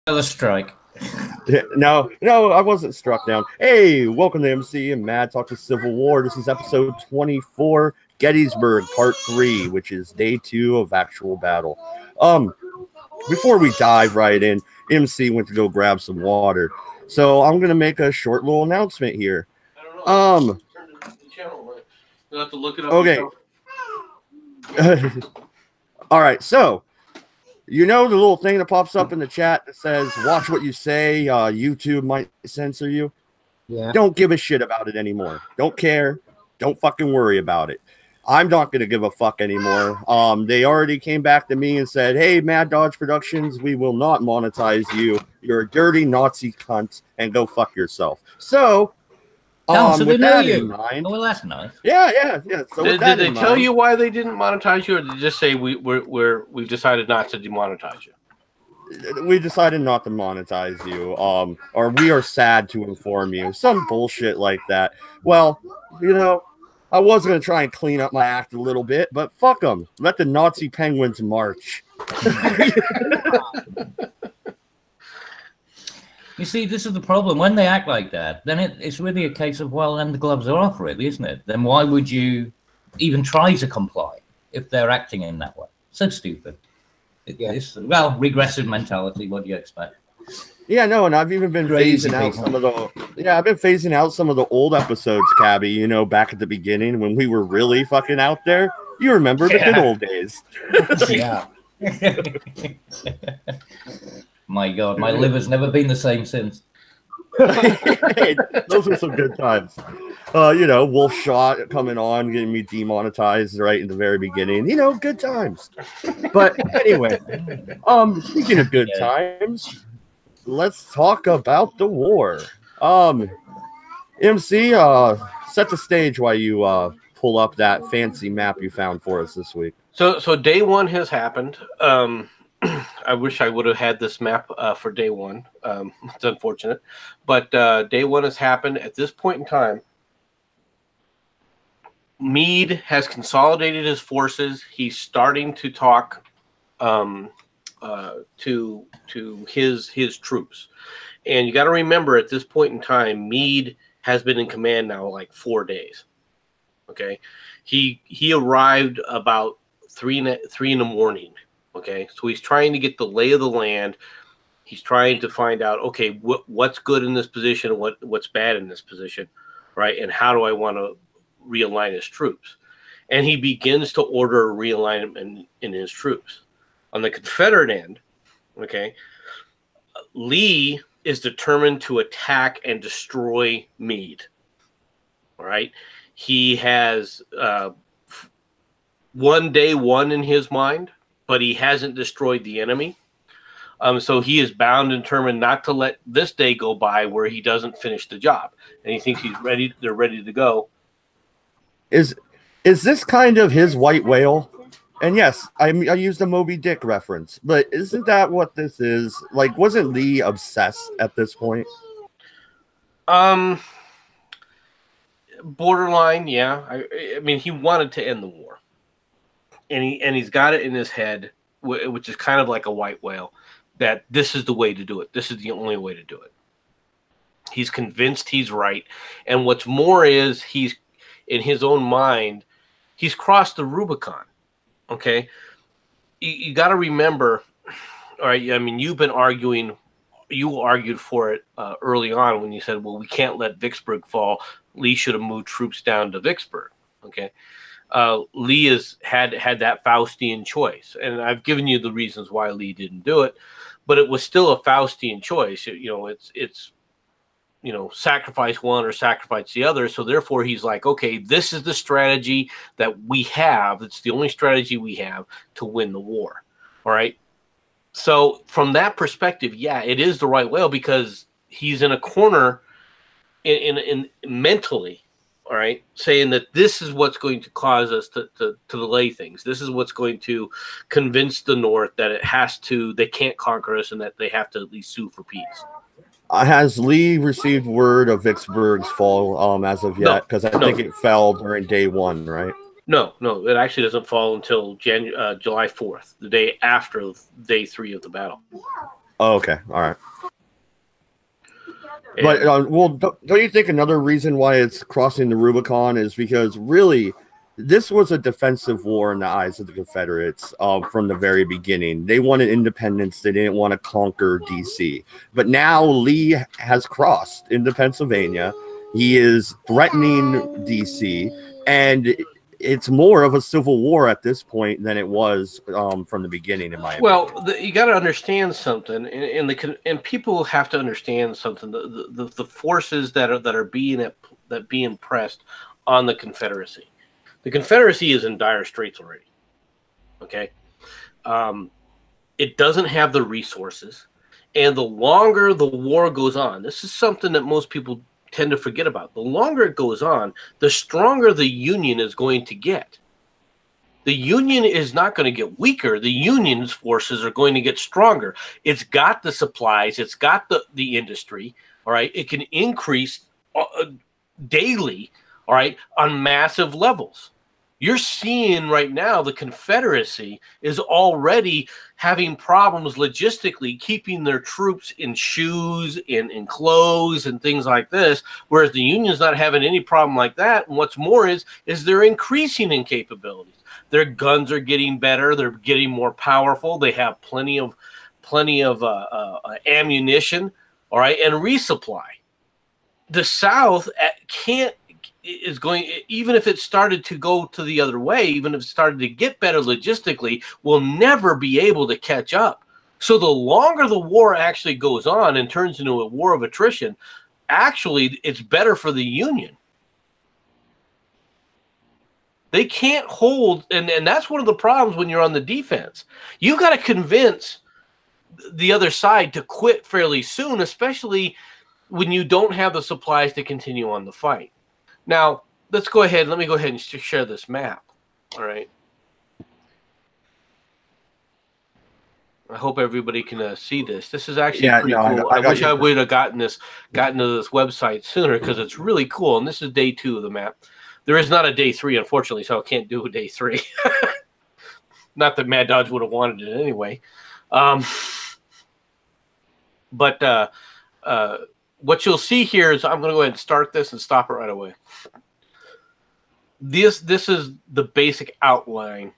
Another strike. No, I wasn't struck down. Hey, welcome to MC and Mad Talk to Civil War. This is episode 24, Gettysburg, part 3, which is day 2 of actual battle. Before we dive right in, MC went to go grab some water, so I'm gonna make a short little announcement here. I don't know. Turn the channel right. You'll have to look it up. Okay. All right, so. You know the little thing that pops up in the chat that says, watch what you say, YouTube might censor you? Yeah. Don't give a shit about it anymore. Don't care. Don't fucking worry about it. I'm not going to give a fuck anymore. They already came back to me and said, hey, Mad Dodge Productions, we will not monetize you. You're a dirty Nazi cunt, and go fuck yourself. So, so with know that you. in mind, Oh, well, that's nice. Yeah. So did they tell you why they didn't monetize you, or did they just say we've decided not to demonetize you? We decided not to monetize you, or we are sad to inform you. Some bullshit like that. Well, you know, I was going to try and clean up my act a little bit, but fuck them. Let the Nazi penguins march. You see, this is the problem. When they act like that, then it's really a case of, well, then the gloves are off, really, isn't it? Then why would you even try to comply if they're acting in that way? So stupid. It's, well, regressive mentality. What do you expect? Yeah, no, and I've even been Crazy phasing out people. some of the. Yeah, I've been phasing out some of the old episodes, Cabby. You know, back at the beginning when we were really fucking out there. You remember the good old days. Yeah. My God, my liver's never been the same since. Hey, those were some good times. You know, Wolf Shot coming on, getting me demonetized right in the very beginning. You know, good times. But anyway, speaking of good times, let's talk about the war. MC, set the stage while you pull up that fancy map you found for us this week. So day one has happened. I wish I would have had this map for day one. It's unfortunate, but day one has happened. At this point in time, Meade has consolidated his forces. He's starting to talk to his troops, and you got to remember at this point in time, Meade has been in command now like 4 days. Okay, he arrived about 3 in the morning. Okay, so he's trying to get the lay of the land. He's trying to find out, okay, what's good in this position and what's bad in this position, right? And how do I want to realign his troops? And he begins to order a realignment in his troops. On the Confederate end, okay, Lee is determined to attack and destroy Meade. All right, he has day one in his mind, but he hasn't destroyed the enemy. So he is bound and determined not to let this day go by where he doesn't finish the job. And he thinks they're ready to go. Is this kind of his white whale? And yes, I used a Moby Dick reference, but isn't that what this is? Like, wasn't Lee obsessed at this point? Borderline, yeah. I mean, he wanted to end the war. And he's got it in his head, which is kind of like a white whale, that this is the way to do it. This is the only way to do it. He's convinced he's right. And what's more is he's, in his own mind, he's crossed the Rubicon. Okay? You got to remember, all right, I mean, you argued for it early on when you said, well, we can't let Vicksburg fall. Lee should have moved troops down to Vicksburg. Okay? Lee has had that Faustian choice, and I've given you the reasons why Lee didn't do it, but it was still a Faustian choice. You know, it's sacrifice one or sacrifice the other. So therefore, he's like, okay, this is the strategy that we have. It's the only strategy we have to win the war. All right. So from that perspective, yeah, it is the right way because he's in a corner in mentally. All right, saying that this is what's going to cause us to delay things. This is what's going to convince the North that they can't conquer us and that they have to at least sue for peace. Has Lee received word of Vicksburg's fall as of yet? Because I think it fell during day one, right? No, it actually doesn't fall until July 4th, the day after day 3 of the battle. Oh, okay. All right. And, But well, don't you think another reason why it's crossing the Rubicon is because really, this was a defensive war in the eyes of the Confederates from the very beginning. They wanted independence. They didn't want to conquer DC. But now Lee has crossed into Pennsylvania. He is threatening DC, and it's more of a civil war at this point than it was from the beginning, in my opinion. well, you got to understand something, and people have to understand something. The forces that are being pressed on the Confederacy. The Confederacy is in dire straits already. Okay, it doesn't have the resources, and the longer the war goes on, this is something that most people tend to forget about. The longer it goes on, the stronger the Union is going to get. The Union is not going to get weaker. The Union's forces are going to get stronger. It's got the supplies. It's got the industry. All right. It can increase daily. All right. On massive levels. You're seeing right now the Confederacy is already having problems logistically keeping their troops in shoes, in clothes, and things like this, whereas the Union's not having any problem like that. And what's more is they're increasing in capabilities. Their guns are getting better. They're getting more powerful. They have plenty of ammunition, all right, and resupply. The South is going, even if it started to go to the other way, even if it started to get better logistically, will never be able to catch up. So the longer the war actually goes on and turns into a war of attrition, actually it's better for the Union. They can't hold, and that's one of the problems when you're on the defense. You've got to convince the other side to quit fairly soon, especially when you don't have the supplies to continue on the fight. Now, let's go ahead. Let me go ahead and share this map. All right. I hope everybody can see this. This is actually pretty cool. I wish I would have gotten to this website sooner because it's really cool. And this is day 2 of the map. There is not a day 3, unfortunately, so I can't do a day 3. Not that Mad Dodge would have wanted it anyway. But what you'll see here is I'm going to go ahead and start this and stop it right away. This is the basic outline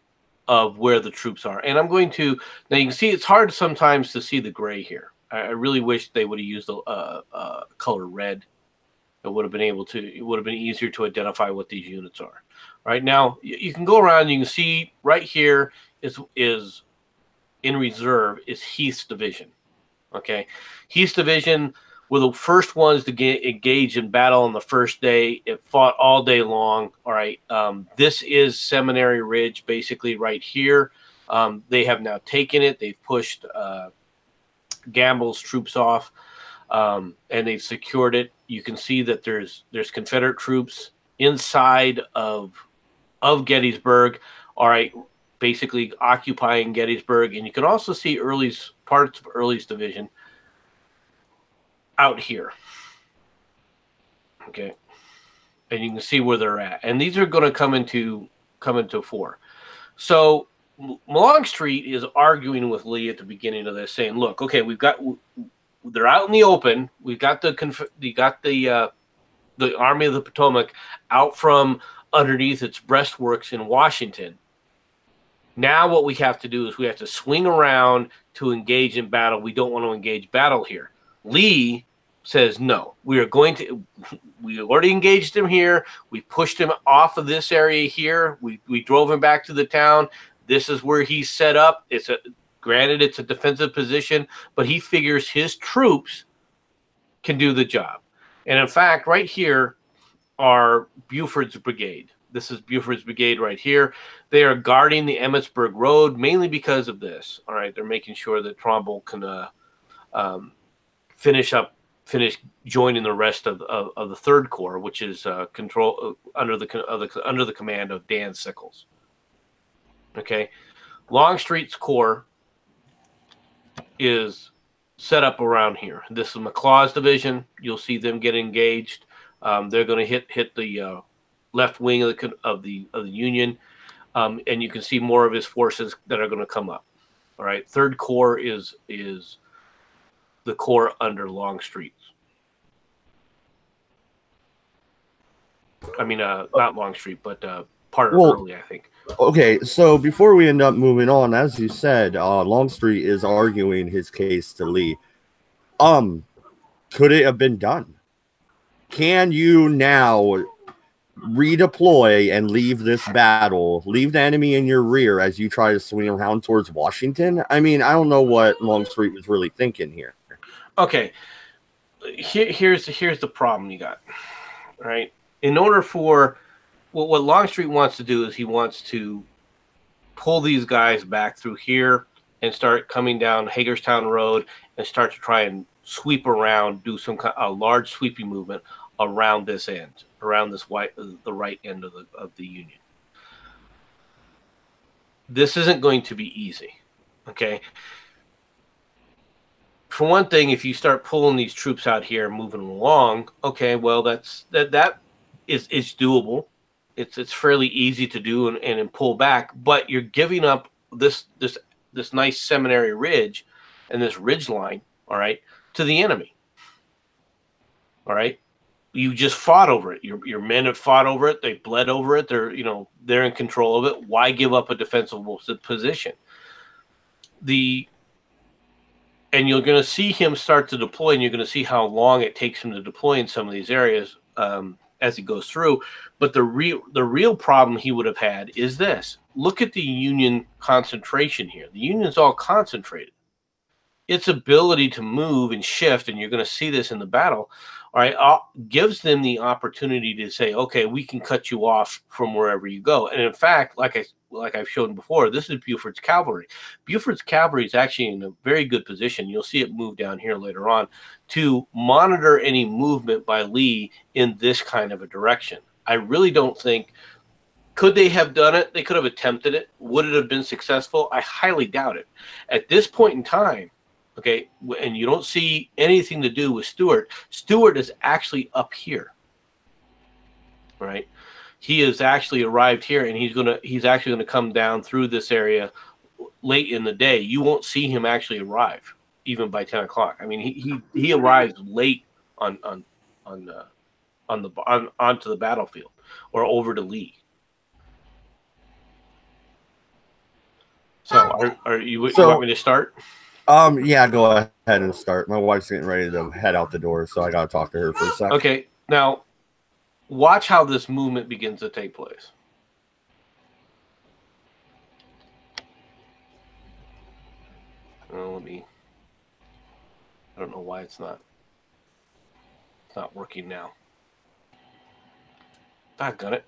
of where the troops are. And I'm going to, now you can see it's hard sometimes to see the gray here. I really wish they would have used the color red. It would have been it would have been easier to identify what these units are. Right now, you can go around and you can see right here is in reserve is Heath's division. Okay. Heath's division were the first ones to get engaged in battle on the first day. It fought all day long. All right. This is Seminary Ridge, basically right here. They have now taken it. They've pushed Gamble's troops off, and they've secured it. You can see that there's Confederate troops inside of Gettysburg. All right. Basically occupying Gettysburg. And you can also see parts of Early's division out here. Okay. And you can see where they're at. And these are going to come into fore. So Longstreet is arguing with Lee at the beginning of this, saying, look, okay, they're out in the open. We've got the Army of the Potomac out from underneath its breastworks in Washington. Now what we have to do is we have to swing around to engage in battle. We don't want to engage battle here. Lee says, no, we already engaged him here. We pushed him off of this area here. We drove him back to the town. This is where he's set up. Granted, it's a defensive position, but he figures his troops can do the job. And in fact, right here are Buford's brigade. This is Buford's brigade right here. They are guarding the Emmitsburg Road mainly because of this. All right, they're making sure that Trumbull can finish joining the rest of the Third Corps, which is under the command of Dan Sickles. Okay, Longstreet's corps is set up around here. This is McLaw's division. You'll see them get engaged. They're going to hit the left wing of the Union, and you can see more of his forces that are going to come up. All right, Third Corps is the corps under Longstreet. I mean, not Longstreet, but part of Early, I think. Okay, so before we end up moving on, as you said, Longstreet is arguing his case to Lee. Could it have been done? Can you now redeploy and leave this battle, leave the enemy in your rear as you try to swing around towards Washington? I mean, I don't know what Longstreet was really thinking here. Okay, here's the problem you got, right? In order for what Longstreet wants to do is he wants to pull these guys back through here and start coming down Hagerstown Road and start to try and sweep around, do some kind of a large sweeping movement around this end, around this the right end of the Union. This isn't going to be easy, okay? For one thing, if you start pulling these troops out here and moving them along, okay, well that is doable. It's fairly easy to do and pull back, but you're giving up this nice Seminary Ridge and this ridge line, all right, to the enemy. All right. You just fought over it. Your men have fought over it. They bled over it. They're in control of it. Why give up a defensible position? And you're going to see him start to deploy, and you're going to see how long it takes him to deploy in some of these areas as he goes through. But the real problem he would have had is this. Look at the Union concentration here. The Union's all concentrated. Its ability to move and shift, and you're going to see this in the battle, all right, gives them the opportunity to say, okay, we can cut you off from wherever you go. And in fact, like I've shown before, this is Buford's cavalry. Buford's cavalry is actually in a very good position. You'll see it move down here later on to monitor any movement by Lee in this kind of a direction. I really don't think, could they have done it? They could have attempted it. Would it have been successful? I highly doubt it. At this point in time, okay, and you don't see anything to do with Stewart. Stewart is actually up here, right? He has actually arrived here, and he's actually gonna come down through this area late in the day. You won't see him actually arrive even by 10 o'clock. I mean, he arrives late onto the battlefield or over to Lee. So, you want me to start? Yeah, go ahead and start. My wife's getting ready to head out the door, so I got to talk to her for a second. Okay, now watch how this movement begins to take place. I don't know why it's not working now. Got it.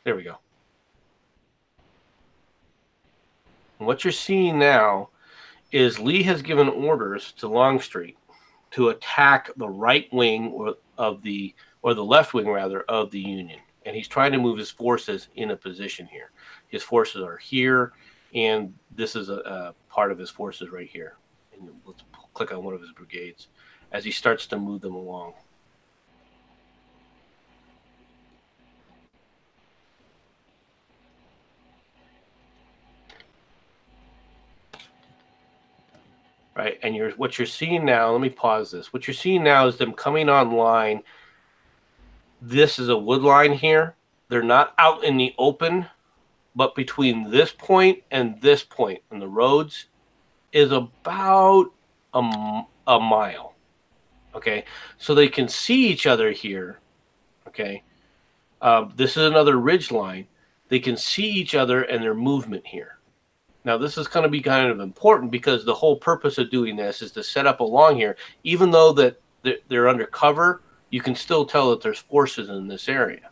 There we go. And what you're seeing now is Lee has given orders to Longstreet to attack the right wing or the left wing rather of the Union, and he's trying to move his forces in a position here. His forces are here, and this is a part of his forces right here. And let's click on one of his brigades as he starts to move them along. Right, and what you're seeing now, let me pause this. What you're seeing now is them coming online. This is a wood line here. They're not out in the open, but between this point and the roads is about a mile. Okay, so they can see each other here. Okay, this is another ridge line. They can see each other and their movement here. Now, this is going to be kind of important because the whole purpose of doing this is to set up along here. Even though that they're under cover, you can still tell that there's forces in this area.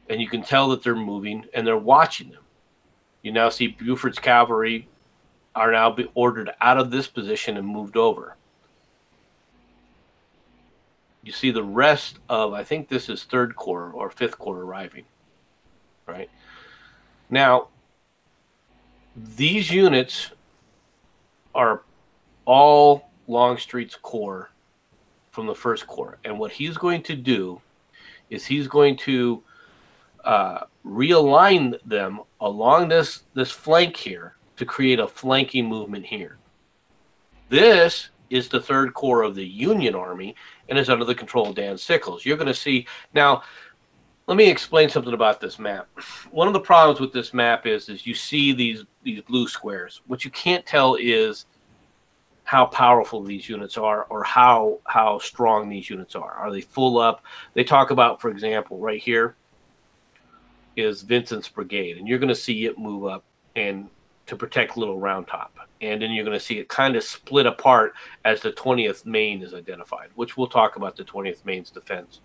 And you can tell that they're moving and they're watching them. You now see Buford's cavalry are now ordered out of this position and moved over. You see the rest of, I think this is 3rd Corps or 5th Corps arriving. Right? Now, these units are all Longstreet's corps from the 1st Corps. And what he's going to do is he's going to realign them along this flank here to create a flanking movement here. This is the Third Corps of the Union Army and is under the control of Dan Sickles. You're going to see now. Let me explain something about this map. One of the problems with this map is you see these blue squares. What you can't tell is how powerful these units are or how strong these units are. Are they full up? They talk about, for example, right here is Vincent's brigade, and you're going to see it move up and to protect Little Round Top. And then you're going to see it kind of split apart as the 20th Maine is identified, which we'll talk about the 20th Maine's defense.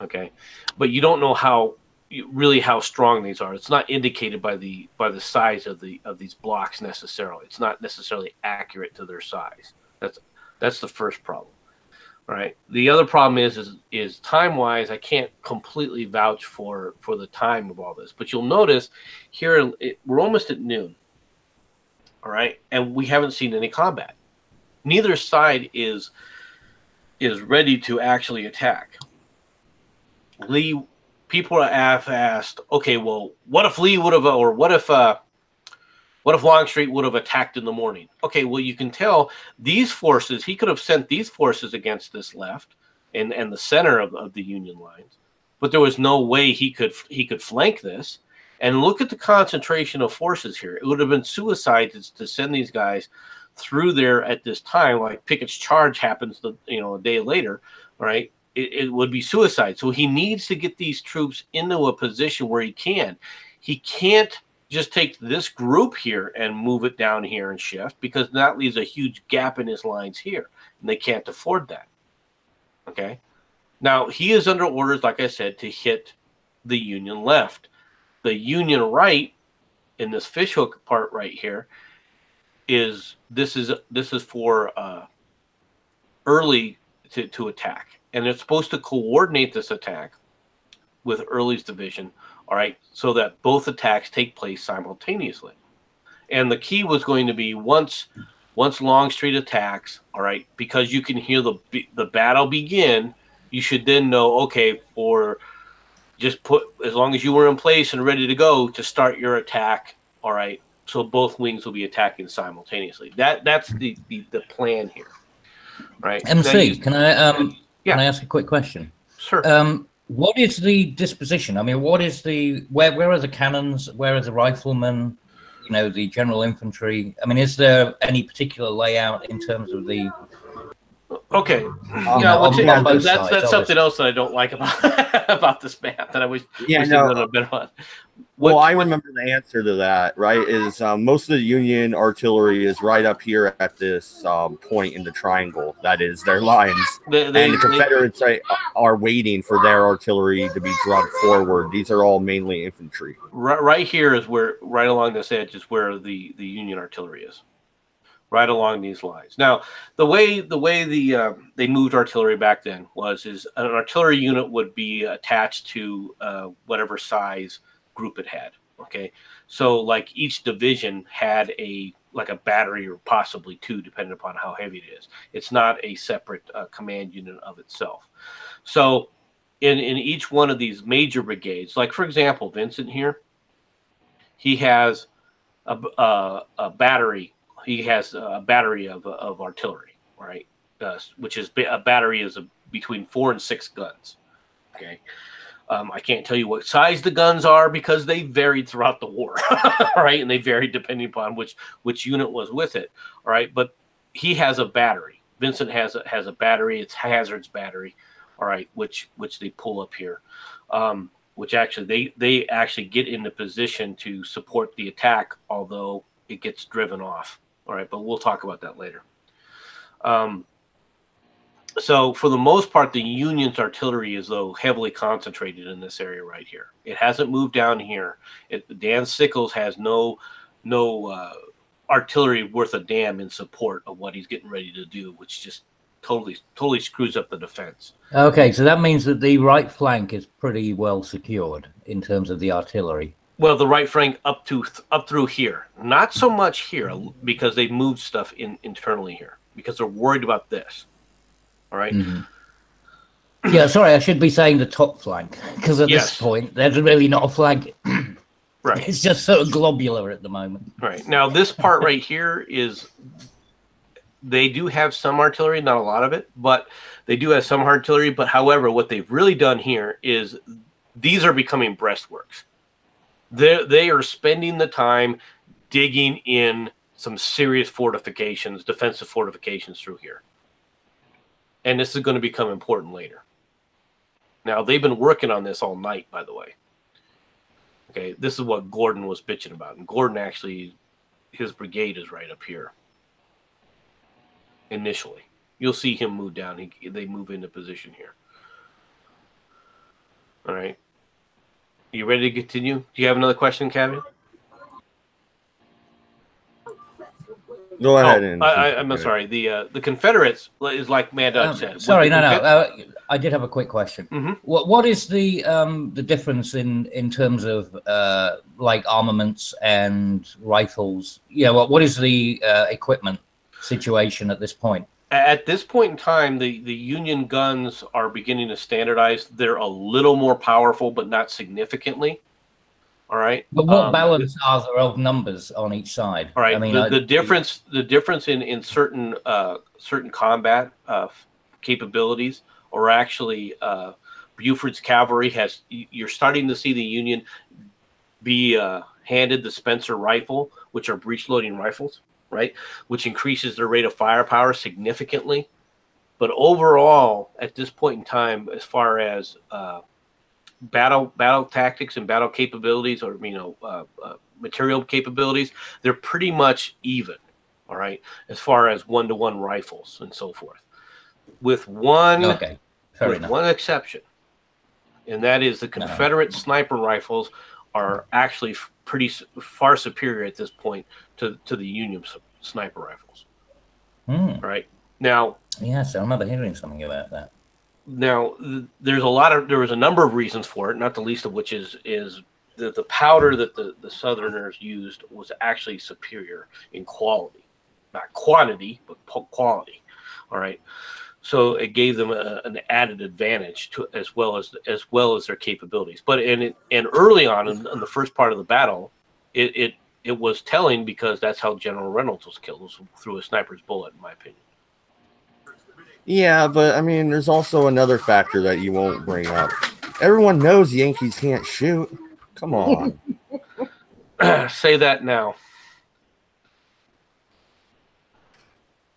Okay, but you don't know how strong these are. It's not indicated by the size of these blocks necessarily. It's not necessarily accurate to their size. That's the first problem. All right. The other problem is time wise, I can't completely vouch for the time of all this, but you'll notice here we're almost at noon. All right, and we haven't seen any combat. Neither side is ready to actually attack. Lee, people have asked, okay, well, what if Lee would have, or what if Longstreet would have attacked in the morning? Okay, well, you can tell these forces, he could have sent these forces against this left and the center of the Union lines, but there was no way he could flank this. And look at the concentration of forces here. It would have been suicide to send these guys through there at this time. Like Pickett's charge happens, a day later, right? It would be suicide. So he needs to get these troops into a position where he can. He can't just take this group here and move it down here and shift, because that leaves a huge gap in his lines here, and they can't afford that. Okay? Now, he is under orders, like I said, to hit the Union left. The Union right, in this fishhook part right here, is for Early to attack. And it's supposed to coordinate this attack with Early's division, all right, so that both attacks take place simultaneously. And the key was going to be once Longstreet attacks, all right, because you can hear the battle begin, you should then know, okay, as long as you were in place and ready to go to start your attack, all right, so both wings will be attacking simultaneously. That's the plan here, right? MC, can I ask a quick question? Sure. What is the disposition? I mean, where are the cannons? Where are the riflemen? The general infantry. I mean, is there any particular layout in terms of the? Okay. That's something else that I don't like about this map that I wish a little bit on. I remember the answer to that, right, is most of the Union artillery is right up here at this point in the triangle. That is their lines. And the Confederates are waiting for their artillery to be drawn forward. These are all mainly infantry. Right here is right along this edge is where the Union artillery is. Right along these lines. Now, the way they moved artillery back then is an artillery unit would be attached to whatever size group it had. Okay, so like each division had a battery or possibly two, depending upon how heavy it is. It's not a separate command unit of itself. So in each one of these major brigades, like for example, Vincent here, he has a battery. He has a battery of artillery, right? Which is a battery is between 4 and 6 guns. Okay, I can't tell you what size the guns are because they varied throughout the war, right? And they varied depending upon which unit was with it, all right? But he has a battery. Vincent has a battery. It's Hazard's battery, all right, which they pull up here. Which actually they actually get into position to support the attack, although it gets driven off. All right, but we'll talk about that later. So for the most part, the Union's artillery is, though, heavily concentrated in this area right here. It hasn't moved down here. Dan Sickles has no artillery worth a damn in support of what he's getting ready to do, which just totally screws up the defense. Okay, so that means that the right flank is pretty well secured in terms of the artillery. Well, the right flank up through here, not so much here because they moved stuff internally here because they're worried about this. All right. Mm-hmm. Yeah, sorry, I should be saying the top flank because at this point there's really not a flank. Right. It's just sort of globular at the moment. Right. Now this part right here is They do have some artillery, not a lot of it, but they do have some artillery. But however, what they've really done here is these are becoming breastworks. They are spending the time digging in some serious fortifications, defensive fortifications through here. And this is going to become important later. Now, they've been working on this all night, by the way. Okay, this is what Gordon was bitching about. And Gordon actually, his brigade is right up here. Initially. You'll see him move down. They move into position here. All right. You ready to continue? Do you have another question, Kevin? Go ahead. I'm sorry. The Confederates is like Mad Dog said. Sorry, I did have a quick question. Mm-hmm. What is the difference in terms of like armaments and rifles? Yeah, what is the equipment situation at this point? At this point in time, the Union guns are beginning to standardize. They're a little more powerful, but not significantly. All right. But what balance are there of numbers on each side? All right. I mean, the difference in certain combat capabilities, or actually Buford's cavalry has. You're starting to see the Union be handed the Spencer rifle, which are breech loading rifles, right? Which increases their rate of firepower significantly. But overall, at this point in time, as far as battle tactics and battle capabilities, or material capabilities, they're pretty much even. All right, as far as 1-to-1 rifles and so forth, with one exception, and that is the Confederate sniper rifles are actually pretty far superior at this point to the Union sniper rifles. Right now, yes, I remember hearing something about that. Now, there was a number of reasons for it, not the least of which is that the powder that the Southerners used was actually superior in quality, not quantity, but quality. All right, so it gave them an added advantage as well as their capabilities. But early on in the first part of the battle, it was telling, because that's how General Reynolds was killed, was through a sniper's bullet, in my opinion. Yeah, but I mean, there's also another factor that you won't bring up. Everyone knows the Yankees can't shoot. Come on. Say that now.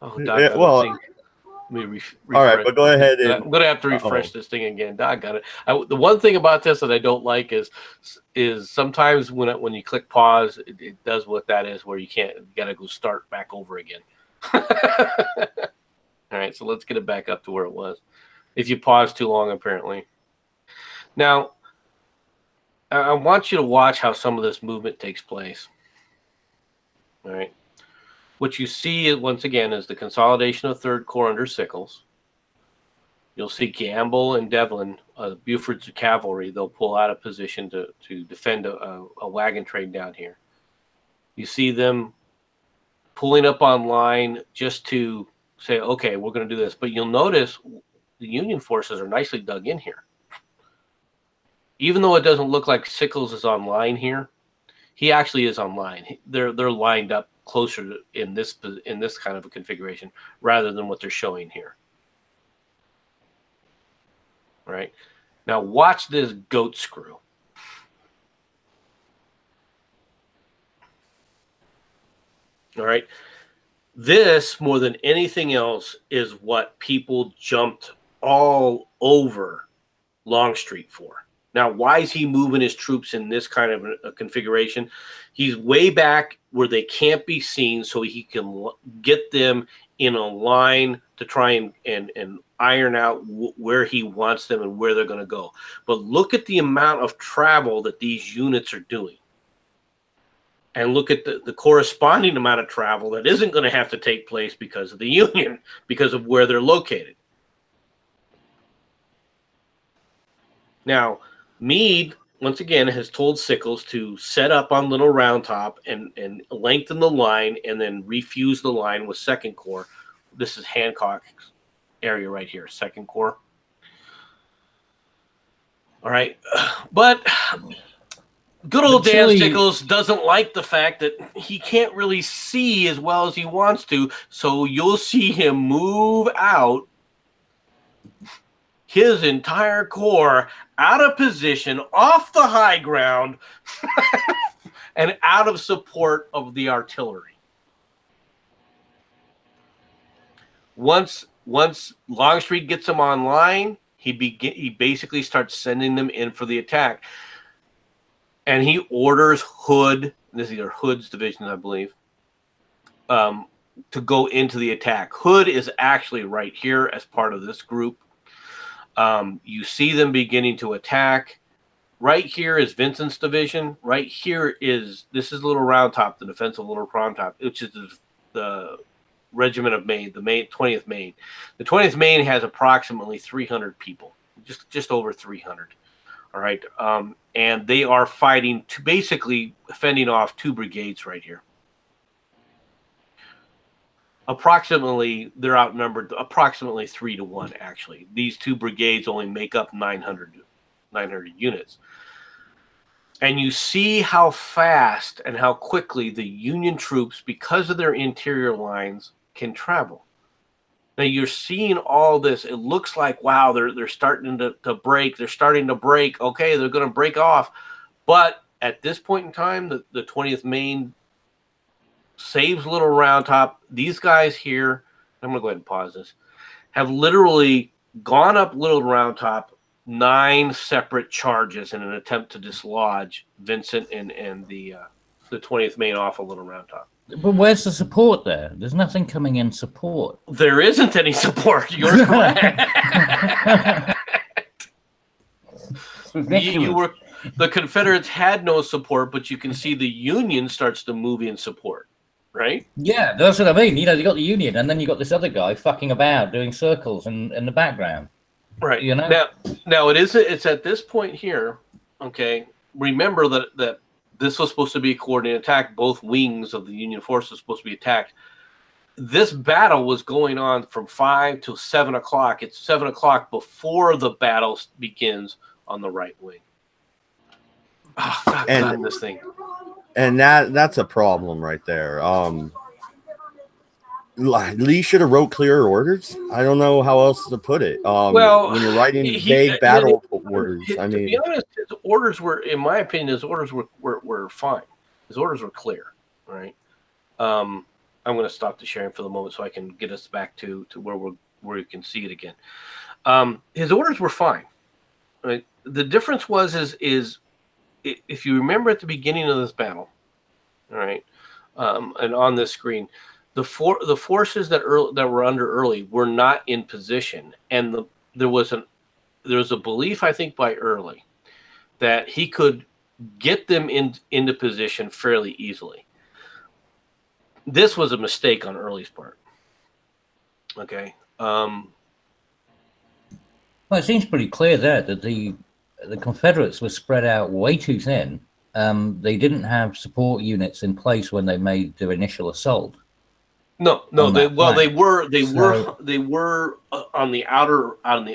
Oh, yeah, well, let me all right, but go ahead. I'm going to have to refresh this thing again. I got it. The one thing about this that I don't like is sometimes when you click pause, it does what that is, where you got to go start back over again. All right, so let's get it back up to where it was. If you pause too long, apparently. Now, I want you to watch how some of this movement takes place. All right. What you see, once again, is the consolidation of Third Corps under Sickles. You'll see Gamble and Devlin, Buford's cavalry. They'll pull out of position to defend a wagon train down here. You see them pulling up on line just to say, okay, we're going to do this. But you'll notice the Union forces are nicely dug in here. Even though it doesn't look like Sickles is on line here, he actually is on line. They're lined up closer in this kind of a configuration rather than what they're showing here. All right. Now watch this goat screw. All right. This, more than anything else, is what people jumped all over Longstreet for. Now, why is he moving his troops in this kind of a configuration? He's way back where they can't be seen, so he can get them in a line to try and iron out where he wants them and where they're going to go. But look at the amount of travel that these units are doing. And look at the corresponding amount of travel that isn't going to have to take place because of the Union, because of where they're located. Now, Meade, once again, has told Sickles to set up on Little Round Top and lengthen the line and then refuse the line with Second Corps. This is Hancock's area right here, Second Corps. All right. But Good old Dan Chile- Stickles doesn't like the fact that he can't really see as well as he wants to, so you'll see him move out his entire corps out of position, off the high ground, and out of support of the artillery. Once Longstreet gets them online, he basically starts sending them in for the attack. And he orders Hood, this is either Hood's division, I believe, to go into the attack. Hood is actually right here as part of this group. You see them beginning to attack. Right here is Vincent's division. Right here this is Little Round Top, the defensive Little Round Top, which is the Regiment of Maine, the 20th Maine. The 20th Maine has approximately 300 people, just over 300. All right. And they are fighting to basically fending off 2 brigades right here. Approximately, they're outnumbered approximately 3-1, actually. These 2 brigades only make up 900 units. And you see how fast and how quickly the Union troops, because of their interior lines, can travel. Now you're seeing all this. It looks like, wow, they're starting to break. They're starting to break. Okay, they're going to break off. But at this point in time, the 20th Maine saves Little Round Top. These guys here, I'm going to go ahead and pause this, have literally gone up Little Round Top 9 separate charges in an attempt to dislodge Vincent and the 20th Maine off of Little Round Top. But where's the support there? There's nothing coming in support. There isn't any support. You're correct. The Confederates had no support, but you can see the Union starts to move in support, right? Yeah, that's what I mean. You know, you got the Union, and then you got this other guy fucking about, doing circles in the background. Right. You know. Now it's at this point here. Okay. Remember that this was supposed to be a coordinated attack. Both wings of the Union force was supposed to be attacked. This battle was going on from 5 to 7 o'clock. It's 7 o'clock before the battle begins on the right wing. Oh, God, this thing. And that's a problem right there. Lee should have wrote clearer orders. I don't know how else to put it. Well, when you're writing vague battle orders, I mean, to be honest, his orders were, in my opinion, his orders were fine. His orders were clear. All right. I'm going to stop the sharing for the moment so I can get us back to where you can see it again. His orders were fine. Right. The difference is if you remember at the beginning of this battle, all right, and on this screen. The forces that were under Early were not in position, and there was a belief, I think, by Early that he could get them into position fairly easily. This was a mistake on Early's part. Okay. Well, it seems pretty clear there that the Confederates were spread out way too thin. They didn't have support units in place when they made their initial assault. No. They were on the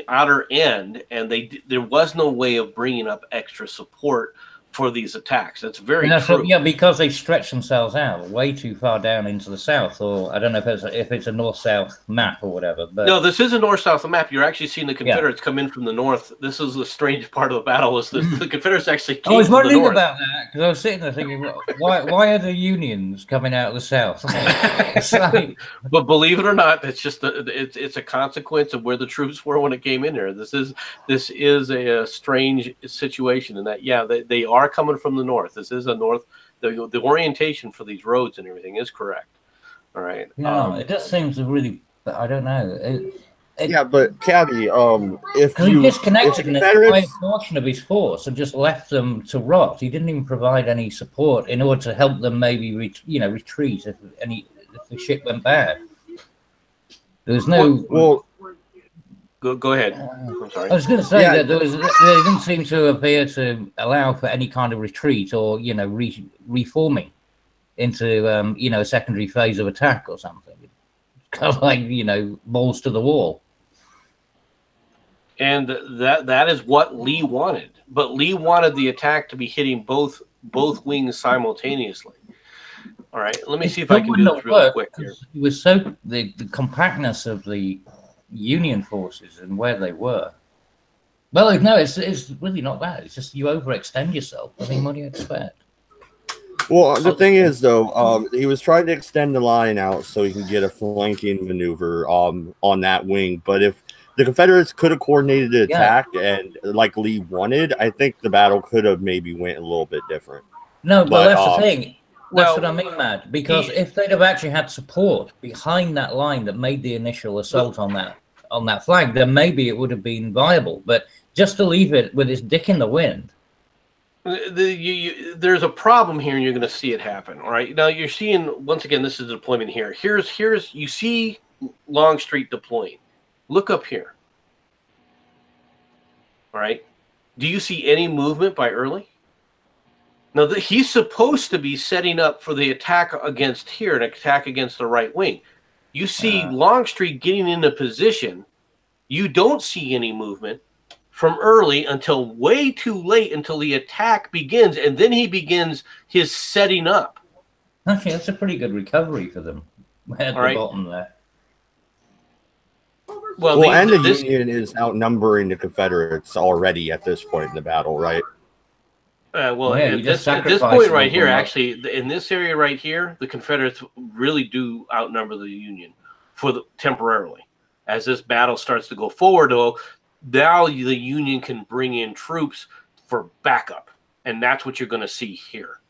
outer end, and there was no way of bringing up extra support for these attacks. That's very true. Yeah, because they stretched themselves out way too far down into the south, or I don't know if it's a north-south map or whatever. But no, this is a north-south map. You're actually seeing the Confederates come in from the north. This is the strange part of the battle is the Confederates actually came I was wondering about that because I was sitting there thinking, why are the Unions coming out of the south? But believe it or not, that's just it's a consequence of where the troops were when it came in there. This is a strange situation in that they are coming from the north. This is a north. The orientation for these roads and everything is correct. All right. No, it just seems to really. I don't know. Yeah, but Cabby, if he disconnected an entire portion of his force and just left them to rot. He didn't even provide any support in order to help them maybe retreat if the shit went bad. There was no. Well, go ahead. I'm sorry. I was going to say that they didn't seem to appear to allow for any kind of retreat or reforming into a secondary phase of attack or something. Kind of like balls to the wall. And that is what Lee wanted. But Lee wanted the attack to be hitting both both wings simultaneously. All right, let me see if Still I can do wouldn't this have real worked quick here. 'cause it was so the compactness of the Union forces and where they were. Well, no, it's really not that. It's just you overextend yourself. I mean, what do you expect? Well, the thing is, though, he was trying to extend the line out so he can get a flanking maneuver on that wing. But if the Confederates could have coordinated the attack and like Lee wanted, I think the battle could have maybe went a little bit different. No, but that's the thing. That's well, what I mean, Matt. Because if they'd have actually had support behind that line that made the initial assault on that flag, then maybe it would have been viable. But just to leave it with its dick in the wind. There's a problem here, and you're going to see it happen. All right. Now you're seeing once again. This is the deployment here. Here's you see Longstreet deploying. Look up here. All right. Do you see any movement by Early? Now he's supposed to be setting up for the attack against here, an attack against the right wing. You see Longstreet getting into position. You don't see any movement from Early until way too late, until the attack begins, and then he begins his setting up. Actually, that's a pretty good recovery for them at the bottom there. Well, the Union is outnumbering the Confederates already at this point in the battle, right? At this point right here, actually, in this area right here, the Confederates really do outnumber the Union temporarily. As this battle starts to go forward, though, now the Union can bring in troops for backup, and that's what you're going to see here.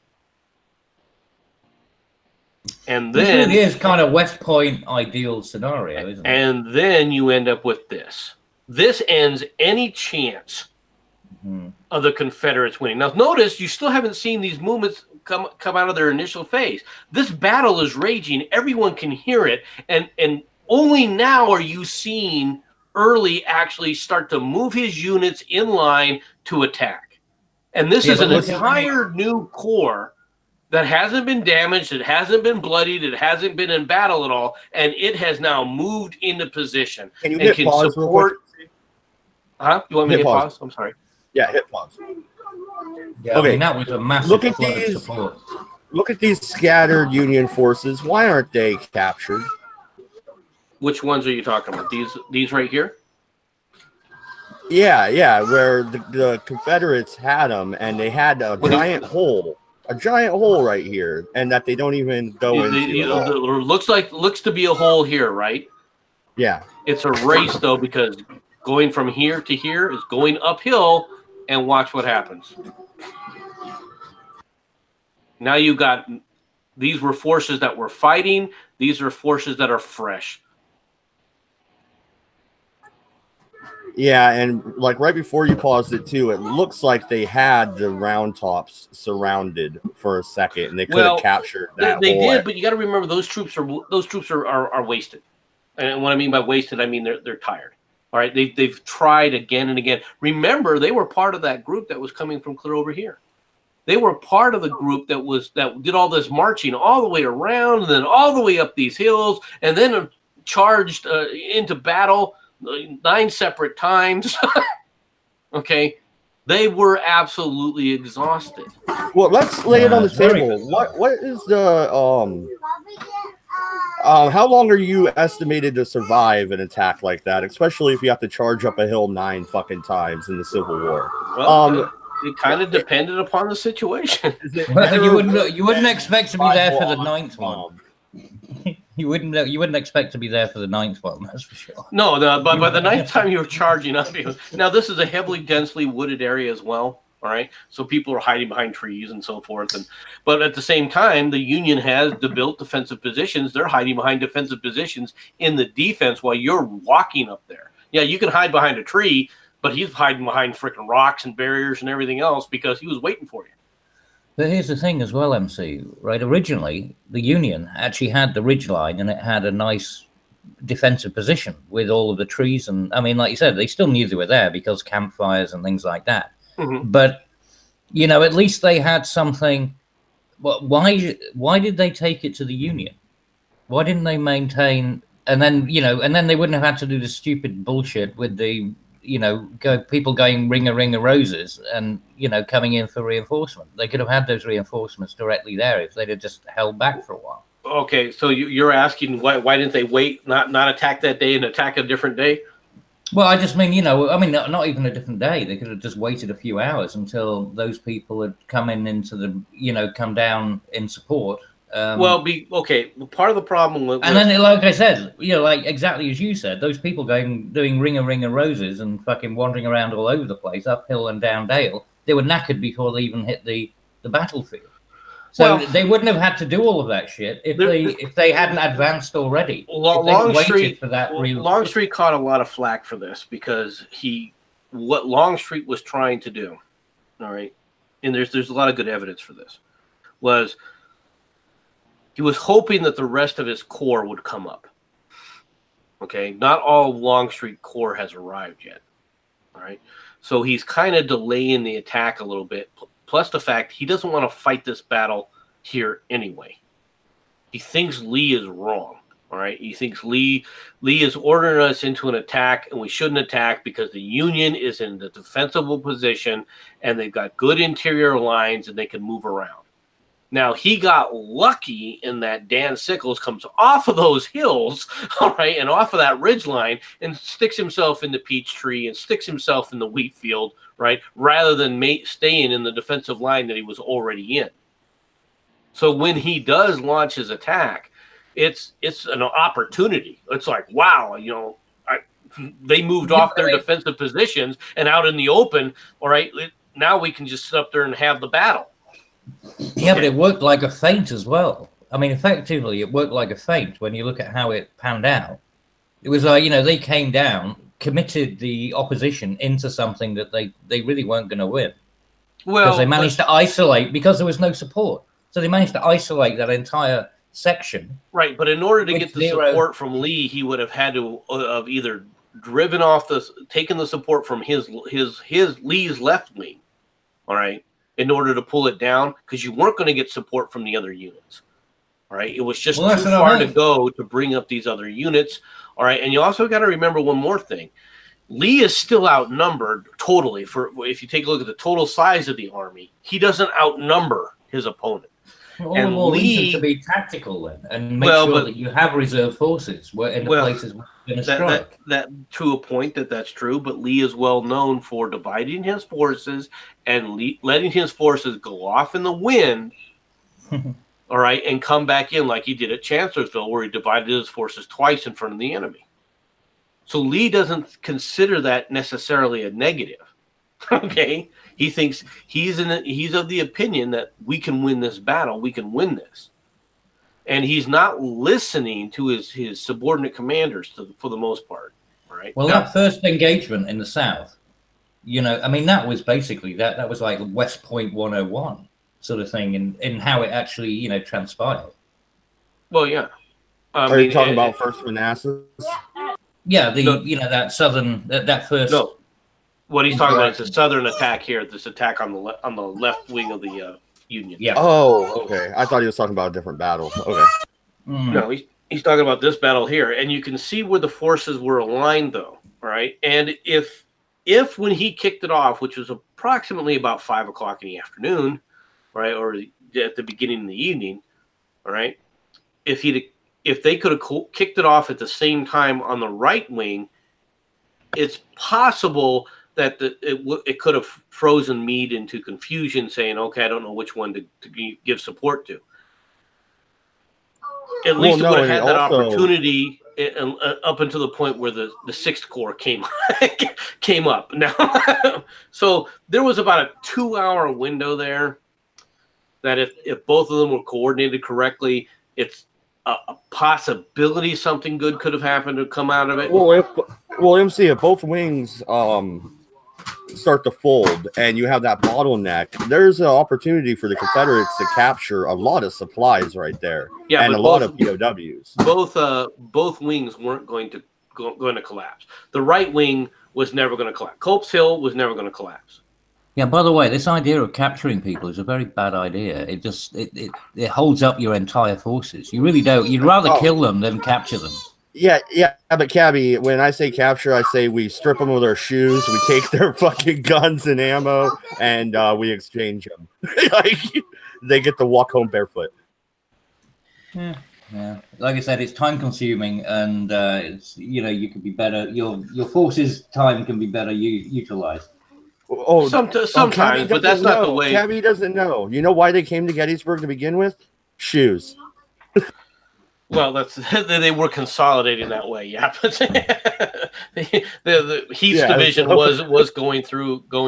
And then this really is kind of West Point ideal scenario, isn't it? And then you end up with this. This ends any chance of the Confederates winning. Now, notice you still haven't seen these movements come out of their initial phase. This battle is raging. Everyone can hear it, and only now are you seeing Early actually start to move his units in line to attack. And this is an entire new corps that hasn't been damaged, it hasn't been bloodied, it hasn't been in battle at all, and it has now moved into position. Can you hit pause real quick? Huh? You want me to hit pause? I'm sorry. Yeah, hit pause. Yeah, okay, I mean, that was a massive support. Look at these scattered Union forces. Why aren't they captured? Which ones are you talking about? These right here? Yeah, where the Confederates had them, and they had a giant hole right here, and that they don't even go into. Looks to be a hole here, right? Yeah. It's a race though, because going from here to here is going uphill, and watch what happens. Now you got these were forces that were fighting. These are forces that are fresh. Yeah, and like right before you paused it too, it looks like they had the Round Tops surrounded for a second, and they could have captured that. They did, but you got to remember those troops are wasted. And what I mean by wasted, I mean they're tired. All right, they've tried again and again. Remember, they were part of that group that was coming from clear over here. They were part of the group that did all this marching all the way around, and then all the way up these hills, and then charged into battle 9 separate times. Okay, they were absolutely exhausted. Well, let's lay it on the table. What is the how long are you estimated to survive an attack like that, especially if you have to charge up a hill 9 fucking times in the Civil War? Well, it kind of depended upon the situation. Well, you wouldn't expect to be there for the 9th one. You wouldn't expect to be there for the 9th one, that's for sure. No, but by the 9th time you were charging up, now this is a heavily densely wooded area as well. All right, so people are hiding behind trees and so forth, but at the same time, the Union has built defensive positions. They're hiding behind defensive positions in the defense while you're walking up there. Yeah, you can hide behind a tree, but he's hiding behind freaking rocks and barriers and everything else because he was waiting for you. But here's the thing as well, MC, right? Originally, the Union actually had the ridge line, and it had a nice defensive position with all of the trees. And I mean, like you said, they still knew they were there because campfires and things like that. Mm-hmm. But, you know, at least they had something. Well, why did they take it to the Union? Why didn't they maintain? And then, you know, and then they wouldn't have had to do the stupid bullshit with the people going ring a roses and coming in for reinforcement. They could have had those reinforcements directly there if they'd have just held back for a while. Okay, so you're asking why didn't they wait, not attack that day and attack a different day? Well, I just mean, not even a different day. They could have just waited a few hours until those people had come come down in support. Part of the problem with, and then, like I said, like exactly as you said, those people doing ring of roses and fucking wandering around all over the place, uphill and down dale, they were knackered before they even hit the battlefield. So they wouldn't have had to do all of that shit if they hadn't advanced already. Longstreet caught a lot of flack for this because what Longstreet was trying to do, all right, and there's a lot of good evidence for this, was he was hoping that the rest of his corps would come up. Okay, not all of Longstreet Corps has arrived yet. All right, so he's kind of delaying the attack a little bit. Plus the fact he doesn't want to fight this battle here anyway. He thinks Lee is wrong. All right. He thinks Lee is ordering us into an attack, and we shouldn't attack because the Union is in the defensible position and they've got good interior lines and they can move around. Now, he got lucky in that Dan Sickles comes off of those hills, all right, and off of that ridge line and sticks himself in the Peachtree and sticks himself in the wheat field, right, rather than staying in the defensive line that he was already in. So when he does launch his attack, it's an opportunity. It's like, wow, they moved off their defensive positions and out in the open, all right, now we can just sit up there and have the battle. Yeah, but it worked like a feint as well. I mean, effectively, it worked like a feint when you look at how it panned out. It was like, they came down, committed the opposition into something that they really weren't going to win. Well, because they managed to isolate, because there was no support. So they managed to isolate that entire section. Right, but in order to get the support from Lee, he would have had to have either taken the support from his Lee's left wing, all right, in order to pull it down, because you weren't going to get support from the other units. All right. It was just too far to go to bring up these other units. All right. And you also got to remember one more thing. Lee is still outnumbered totally. If you take a look at the total size of the army, he doesn't outnumber his opponent. All the more reason to be tactical then, and make sure that you have reserve forces in the places where you're going to strike. That to a point that's true, but Lee is well known for dividing his forces and letting his forces go off in the wind, all right, and come back in like he did at Chancellorsville, where he divided his forces twice in front of the enemy. So Lee doesn't consider that necessarily a negative. Okay, he thinks he's of the opinion that we can win this battle, we can win this, and he's not listening to his subordinate commanders for the most part. All right. Well, that first engagement in the south, I mean, that was basically that was like West Point 101 sort of thing, in how it actually transpired. Well, yeah. Are you talking about First Manassas? Yeah, that southern that first. No. What he's talking about is the southern attack here. This attack on the left wing of the Union. Yeah. Oh, okay. I thought he was talking about a different battle. Okay. No, he's talking about this battle here, and you can see where the forces were aligned, though. All right, and if when he kicked it off, which was approximately about 5 o'clock in the afternoon, right, or at the beginning of the evening, all right, if they could have kicked it off at the same time on the right wing, it's possible that it could have frozen Meade into confusion, saying, okay, I don't know which one to give support to. At least it would have had that opportunity up until the point where the 6th Corps came up. Now, so there was about a 2-hour window there that if both of them were coordinated correctly, it's a possibility something good could have happened to come out of it. Well, MC, if both wings start to fold and you have that bottleneck, there's an opportunity for the Confederates to capture a lot of supplies right there, and a lot of POWs. Both wings weren't going to collapse. The right wing was never going to collapse. Culp's Hill was never going to collapse. Yeah, by the way, this idea of capturing people is a very bad idea. It just it holds up your entire forces. You really don't. You'd rather kill them than capture them. Yeah, but Cabby, when I say capture, I say we strip them of their shoes, we take their fucking guns and ammo, and we exchange them. Like, they get to walk home barefoot. Yeah, like I said, it's time consuming, and it's you could be better. Your forces' time can be better utilized. Oh, sometimes, but that's not the way. Cabby doesn't know. You know why they came to Gettysburg to begin with? Shoes. Well, they were consolidating that way, yeah. But the Heath's division was going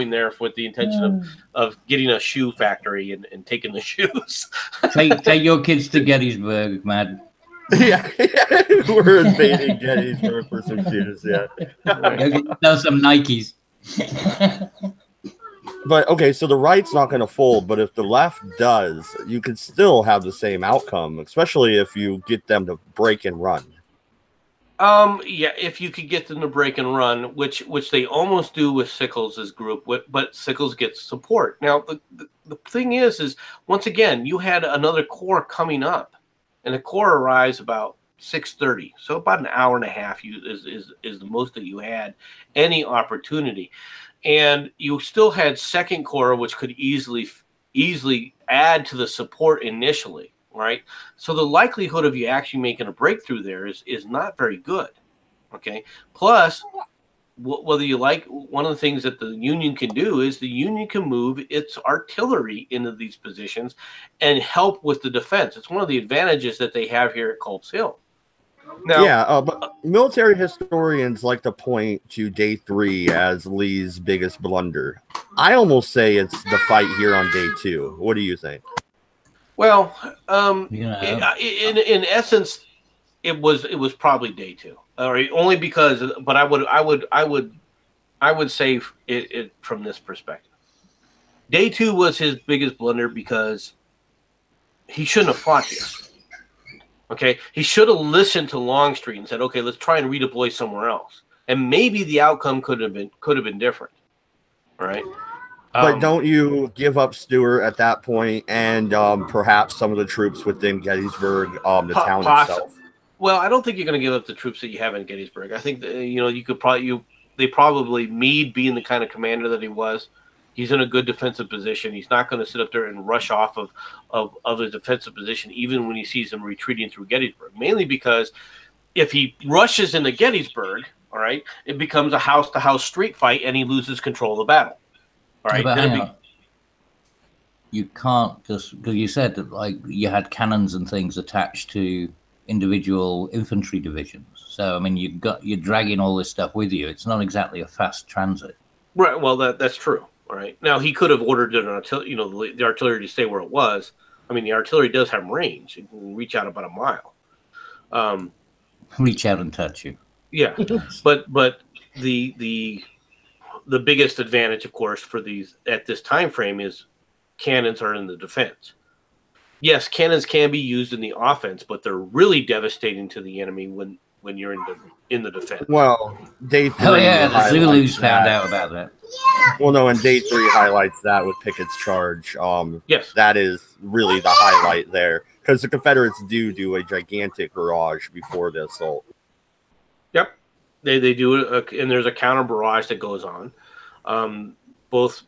there with the intention of getting a shoe factory and taking the shoes. take your kids to Gettysburg, MADD. Yeah, we're invading Gettysburg for some shoes. Yeah, go some Nikes. But okay, so the right's not going to fold, but if the left does, you can still have the same outcome, especially if you get them to break and run. Yeah, if you could get them to break and run, which they almost do with Sickles' group, but Sickles gets support. Now, the thing is once again, you had another corps coming up, and the corps arrives about 6:30, so about an hour and a half is the most that you had any opportunity. And you still had Second Corps, which could easily add to the support initially, right? So the likelihood of you actually making a breakthrough there is not very good, okay? Plus, whether you like, one of the things that the Union can do is the Union can move its artillery into these positions and help with the defense. It's one of the advantages that they have here at Culp's Hill. Now, but military historians like to point to Day 3 as Lee's biggest blunder. I almost say it's the fight here on Day 2. What do you think? Well, in essence, it was probably Day 2, all right, only because. But I would say it from this perspective. Day 2 was his biggest blunder because he shouldn't have fought here. Okay, he should have listened to Longstreet and said, "Okay, let's try and redeploy somewhere else," and maybe the outcome could have been different. All right, but don't you give up Stewart at that point, and perhaps some of the troops within Gettysburg, the town itself? Well, I don't think you're going to give up the troops that you have in Gettysburg. I think that, you could probably Meade being the kind of commander that he was. He's in a good defensive position. He's not going to sit up there and rush off of a defensive position, even when he sees them retreating through Gettysburg. Mainly because if he rushes into Gettysburg, all right, it becomes a house-to-house street fight, and he loses control of the battle. All right. But you can't just, because you said that, like, you had cannons and things attached to individual infantry divisions. So I mean, you're dragging all this stuff with you. It's not exactly a fast transit. Right. Well, that's true. All right. Now, he could have ordered the artillery to stay where it was. I mean, the artillery does have range; it can reach out about a mile. Reach out and touch you. Yeah, but the biggest advantage, of course, for these at this time frame is cannons are in the defense. Yes, cannons can be used in the offense, but they're really devastating to the enemy when you're in the defense. Well, Day 3. Oh yeah, the Zulus found out about that. Well, no, and Day 3 highlights that with Pickett's charge. Yes, that is really the highlight there, because the Confederates do a gigantic barrage before the assault. Yep, they do it, and there's a counter barrage that goes on. Both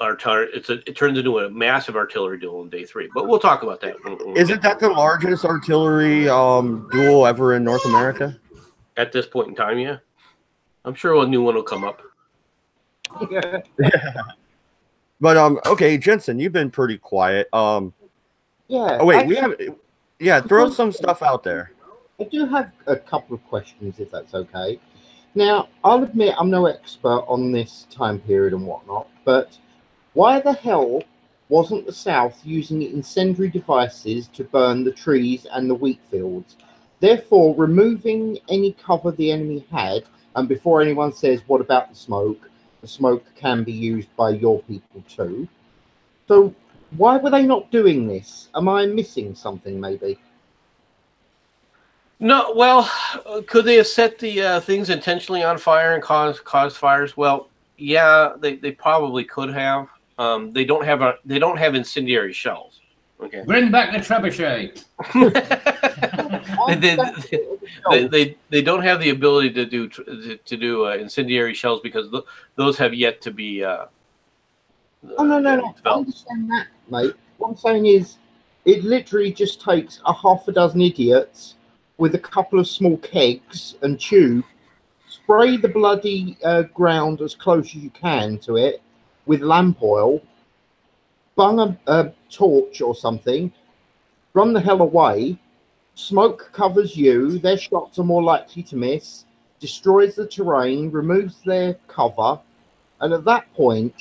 artillery. It turns into a massive artillery duel in Day 3, but we'll talk about that. Isn't that the largest artillery duel ever in North America? At this point in time, yeah. I'm sure a new one will come up. Yeah. But okay, Jensen, you've been pretty quiet. Yeah. Oh wait, throw some stuff out there. I do have a couple of questions, if that's okay. Now, I'll admit I'm no expert on this time period and whatnot, but why the hell wasn't the South using incendiary devices to burn the trees and the wheat fields, therefore removing any cover the enemy had? And before anyone says, what about the smoke can be used by your people too. So why were they not doing this? Am I missing something, maybe? No, well, could they have set the things intentionally on fire and caused fires? Well, yeah, they probably could have. They don't have incendiary shells, Okay. Bring back the trebuchet. they don't have the ability to do incendiary shells because those have yet to be. Oh no, developed. I understand that, mate. What I'm saying is, it literally just takes a half a dozen idiots with a couple of small kegs and tube, spray the bloody ground as close as you can to it with lamp oil, bung a torch or something, run the hell away. Smoke covers you. Their shots are more likely to miss. Destroys the terrain, removes their cover, and at that point,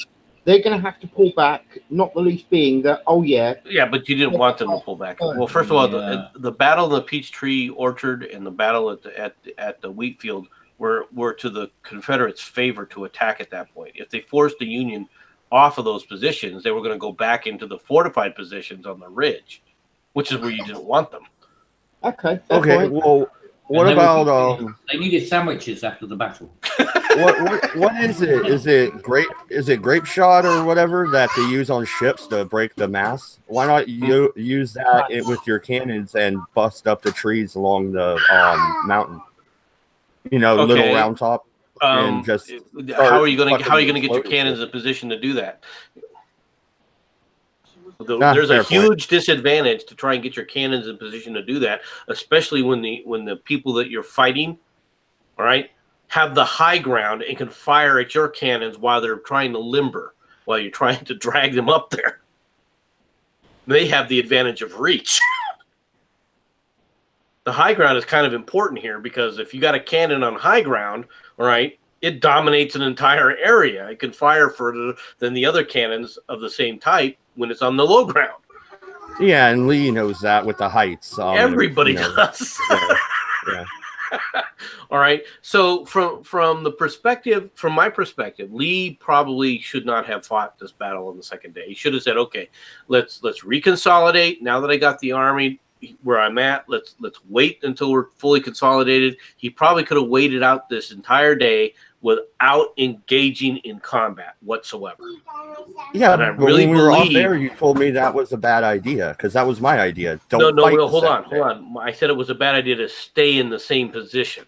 they're going to have to pull back. Not the least being that, oh yeah, but you didn't want them to pull back. Well, first of all, the battle in the peach tree orchard and the battle at the wheat field were to the Confederates' favor to attack at that point. If they forced the Union off of those positions, they were going to go back into the fortified positions on the ridge, which is where you didn't want them. Okay. Okay. Well, what about They needed sandwiches after the battle. what is it? Is it grape shot or whatever that they use on ships to break the mast? Why not use that with your cannons and bust up the trees along the mountain? You know, little round top. And just how are you going to get your cannons in position to do that? There's a huge disadvantage to try and get your cannons in position to do that, especially when the people that you're fighting, all right, have the high ground and can fire at your cannons while they're trying to limber, while you're trying to drag them up there. They have the advantage of reach. The high ground is kind of important here because if you got a cannon on high ground, all right, it dominates an entire area. It can fire further than the other cannons of the same type when it's on the low ground. Yeah, and Lee knows that with the heights. Everybody does. Yeah. All right. So from my perspective, Lee probably should not have fought this battle on the second day. He should have said, "Okay, let's reconsolidate. Now that I got the army where I'm at, let's wait until we're fully consolidated." He probably could have waited out this entire day without engaging in combat whatsoever. Yeah, but really when we were off there, you told me that was a bad idea because that was my idea. No, hold on. I said it was a bad idea to stay in the same position.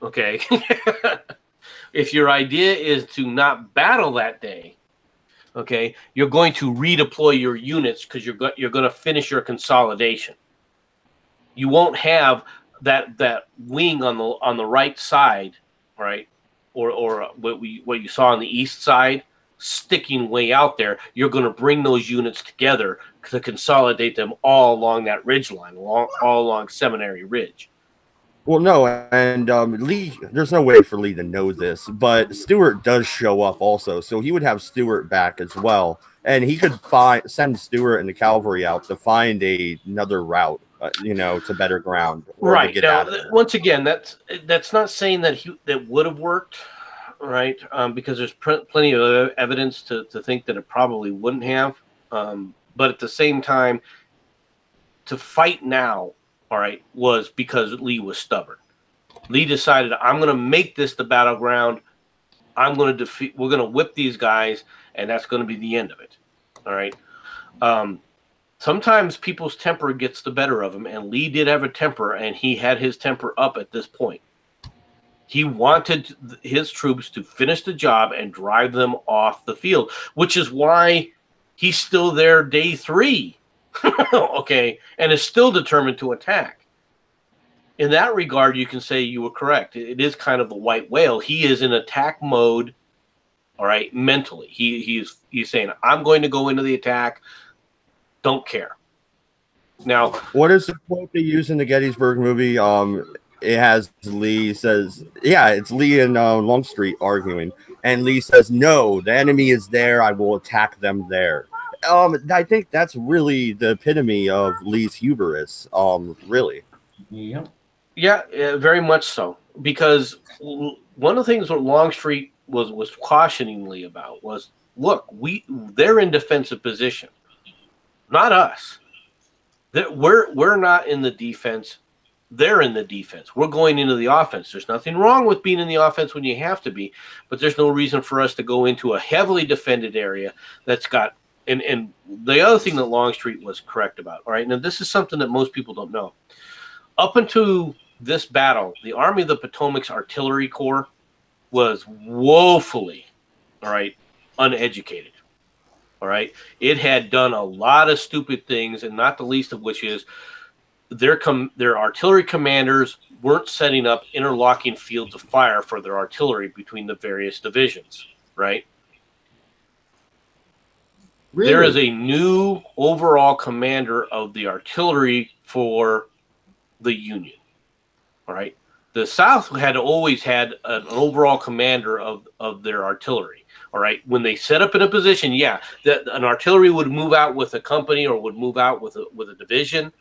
Okay. If your idea is to not battle that day, okay, you're going to redeploy your units because you're going to finish your consolidation. You won't have that wing on the right side, right, or what you saw on the east side sticking way out there. You're going to bring those units together to consolidate them all along that ridge line, all along Seminary Ridge. Well, no, and Lee, there's no way for Lee to know this, but Stewart does show up also, so he would have Stewart back as well, and he could send Stewart and the cavalry out to find another route, to better ground. Right. Now, once again, that's not saying that would have worked, right? Because there's plenty of evidence to think that it probably wouldn't have. But at the same time, to fight now, all right, was because Lee was stubborn. Lee decided, I'm going to make this the battleground. We're going to whip these guys, and that's going to be the end of it. All right. Sometimes people's temper gets the better of him, and Lee did have a temper, and he had his temper up at this point. He wanted his troops to finish the job and drive them off the field, which is why he's still there day 3. Okay, and is still determined to attack. In that regard, you can say you were correct. It is kind of the white whale. He is in attack mode, all right, mentally. He's saying, I'm going to go into the attack. Don't care. Now, what is the quote they use in the Gettysburg movie? It has Lee says, it's Lee and Longstreet arguing, and Lee says, "No, the enemy is there. I will attack them there." I think that's really the epitome of Lee's hubris. Really. Yeah. Yeah, very much so. Because one of the things what Longstreet was cautioning Lee about was, look, they're in defensive position, not us. We're not in the defense. They're in the defense. We're going into the offense. There's nothing wrong with being in the offense when you have to be, but there's no reason for us to go into a heavily defended area that's got and the other thing that Longstreet was correct about, all right, now this is something that most people don't know. Up until this battle, the Army of the Potomac's Artillery Corps was woefully, all right, uneducated. All right, it had done a lot of stupid things, and not the least of which is their artillery commanders weren't setting up interlocking fields of fire for their artillery between the various divisions, right? Really? There is a new overall commander of the artillery for the Union, all right? The South had always had an overall commander of their artillery, all right? When they set up in a position, yeah, an artillery would move out with a company or would move out with a division.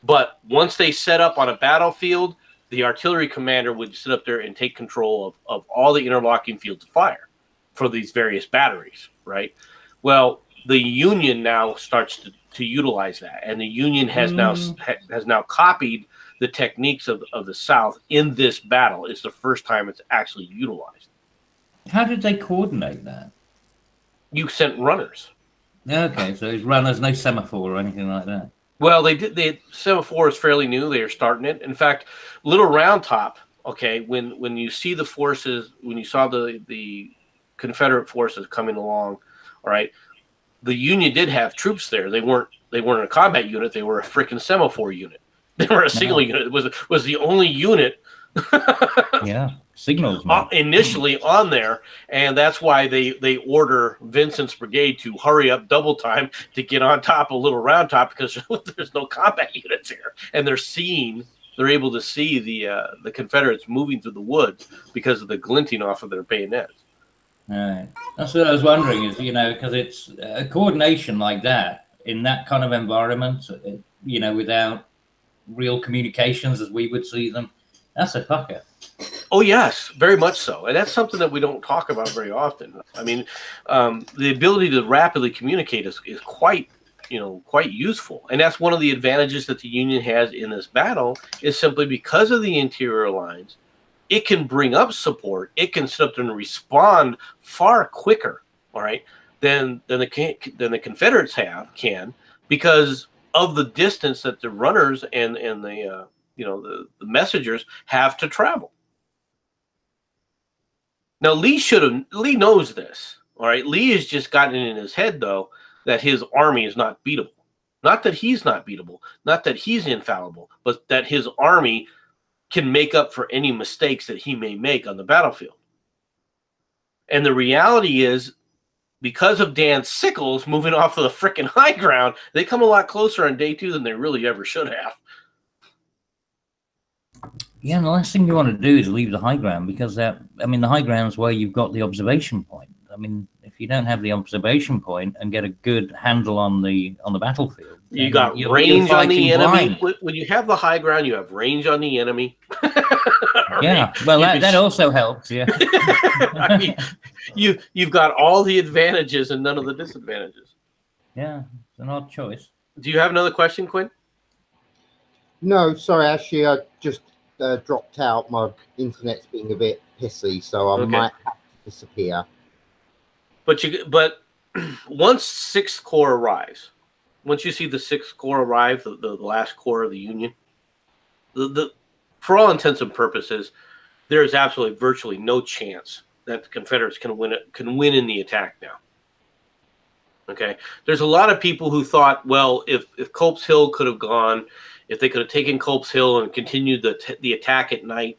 But once they set up on a battlefield, the artillery commander would sit up there and take control of all the interlocking fields of fire for these various batteries, right? Well, the Union now starts to utilize that, and the Union has now copied the techniques of the South in this battle. It's the first time it's actually utilized. How did they coordinate that? You sent runners. Okay, so it's runners, no semaphore or anything like that. Well, semaphore is fairly new. They are starting it. In fact, Little Round Top. Okay, when you see the forces, when you saw the Confederate forces coming along, all right, the Union did have troops there. They weren't a combat unit. They were a freaking semaphore unit. They were a signal unit. It was the only unit. Yeah, signals initially on there, and that's why they order Vincent's brigade to hurry up double time to get on top of Little Round Top, because there's no combat units here, and they're able to see the Confederates moving through the woods because of the glinting off of their bayonets. Right. That's what I was wondering, is, because it's a coordination like that in that kind of environment, without real communications as we would see them. That's a fucker. Oh, yes, very much so. And that's something that we don't talk about very often. I mean, the ability to rapidly communicate is quite useful. And that's one of the advantages that the Union has in this battle, is simply because of the interior lines. It can bring up support. It can sit up there and respond far quicker, all right, than the Confederates can, because of the distance that the runners and the messengers have to travel. Now, Lee knows this, all right? Lee has just gotten it in his head, though, that his army is not beatable. Not that he's not beatable, not that he's infallible, but that his army can make up for any mistakes that he may make on the battlefield. And the reality is, because of Dan Sickles moving off of the frickin' high ground, they come a lot closer on day 2 than they really ever should have. Yeah, and the last thing you want to do is leave the high ground, because the high ground is where you've got the observation point. I mean, if you don't have the observation point and get a good handle on the battlefield, you got range on the enemy. When you have the high ground, you have range on the enemy. Yeah, well, that also helps. Yeah, I mean, you've got all the advantages and none of the disadvantages. Yeah, it's an odd choice. Do you have another question, Quinn? No, sorry, actually, I just dropped out. My internet's being a bit pissy, so I might have to disappear. But once 6th Corps arrives, once you see the 6th Corps arrive, the last corps of the Union, for all intents and purposes, there is absolutely virtually no chance that the Confederates can win in the attack now. Okay, there's a lot of people who thought, well, if Culp's Hill could have gone, if they could have taken Culp's Hill and continued the attack at night,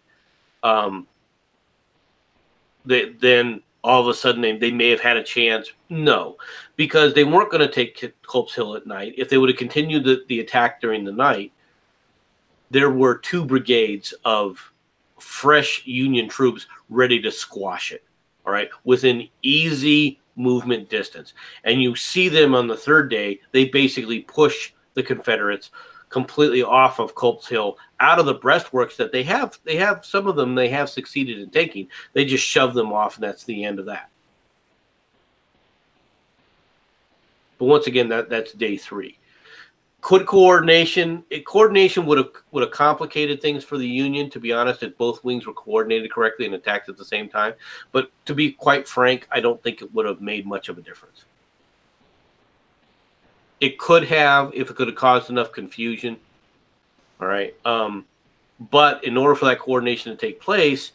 then all of a sudden they may have had a chance. No, because they weren't going to take Culp's Hill at night. If they would have continued the attack during the night, there were 2 brigades of fresh Union troops ready to squash it, all right, within easy movement distance. And you see them on the 3rd day, they basically push the Confederates completely off of Culp's Hill, out of the breastworks that they have. Some of them they have succeeded in taking. They just shove them off, and that's the end of that. But once again, that's day 3. Could coordination would have complicated things for the Union, to be honest, if both wings were coordinated correctly and attacked at the same time. But to be quite frank, I don't think it would have made much of a difference. It could have, if it could have caused enough confusion. All right. But in order for that coordination to take place,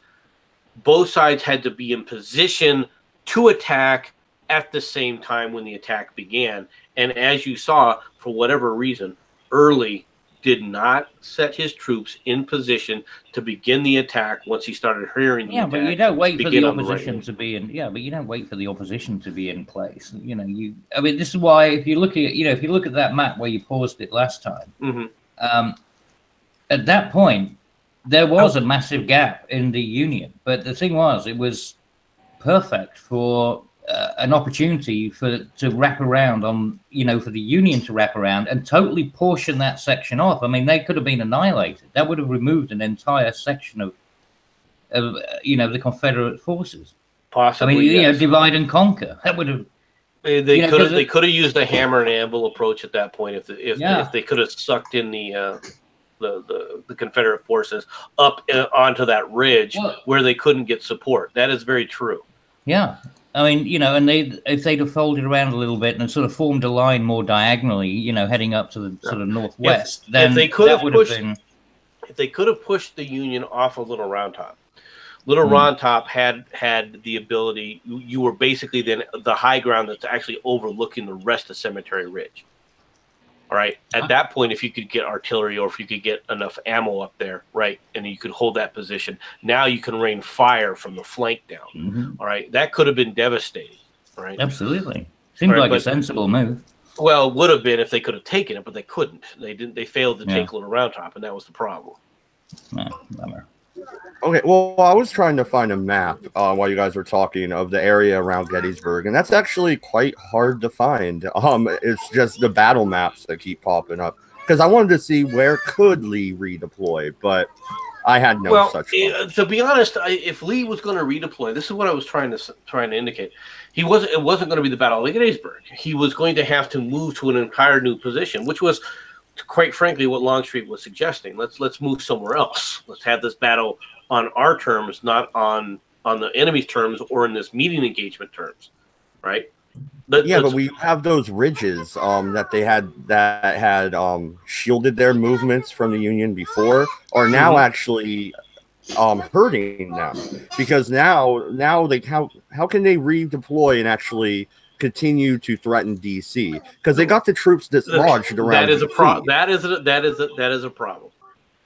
both sides had to be in position to attack at the same time when the attack began. And as you saw, for whatever reason, Early did not set his troops in position to begin the attack once he started hearing the Yeah, attack. but you don't wait for the begin on the opposition right to be in. Yeah, but you don't wait for the opposition to be in place. You know, I mean, this is why if you look at, if you look at that map where you paused it last time, at that point there was a massive gap in the Union. But the thing was, it was perfect for an opportunity to wrap around on, for the Union to wrap around and totally portion that section off. I mean, they could have been annihilated. That would have removed an entire section of the Confederate forces. Possibly, I mean, yes. divide and conquer. That would have. They could have used the hammer and anvil approach at that point if they could have sucked in the Confederate forces up onto that ridge where they couldn't get support. That is very true. Yeah. I mean, and if they'd have folded around a little bit and sort of formed a line more diagonally, heading up to the sort of northwest, then they could have pushed, been. If they could have pushed the Union off of Little Round Top, Little Round Top had the ability. You were basically then the high ground that's actually overlooking the rest of Cemetery Ridge. All right. At that point, if you could get artillery or if you could get enough ammo up there, right, and you could hold that position, now you can rain fire from the flank down. All right. That could have been devastating. Right. Absolutely. Seems like a sensible move. Well, it would have been if they could have taken it, but they couldn't. They didn't. They failed to take Little Round Top, and that was the problem. Bummer. Okay, well, I was trying to find a map while you guys were talking of the area around Gettysburg, and that's actually quite hard to find. It's just the battle maps that keep popping up because I wanted to see where could Lee redeploy, but I had no such. To be honest, if Lee was going to redeploy, this is what I was trying to indicate. It wasn't going to be the Battle of Gettysburg. He was going to have to move to an entire new position, which was, quite frankly, what Longstreet was suggesting. Let's move somewhere else. Let's have this battle on our terms, not on the enemy's terms or in this meeting engagement terms, right? But we have those ridges that they had shielded their movements from the Union before, are now actually hurting them because now they how can they redeploy and actually continue to threaten DC because they got the troops dislodged around. That is a problem. That is a problem.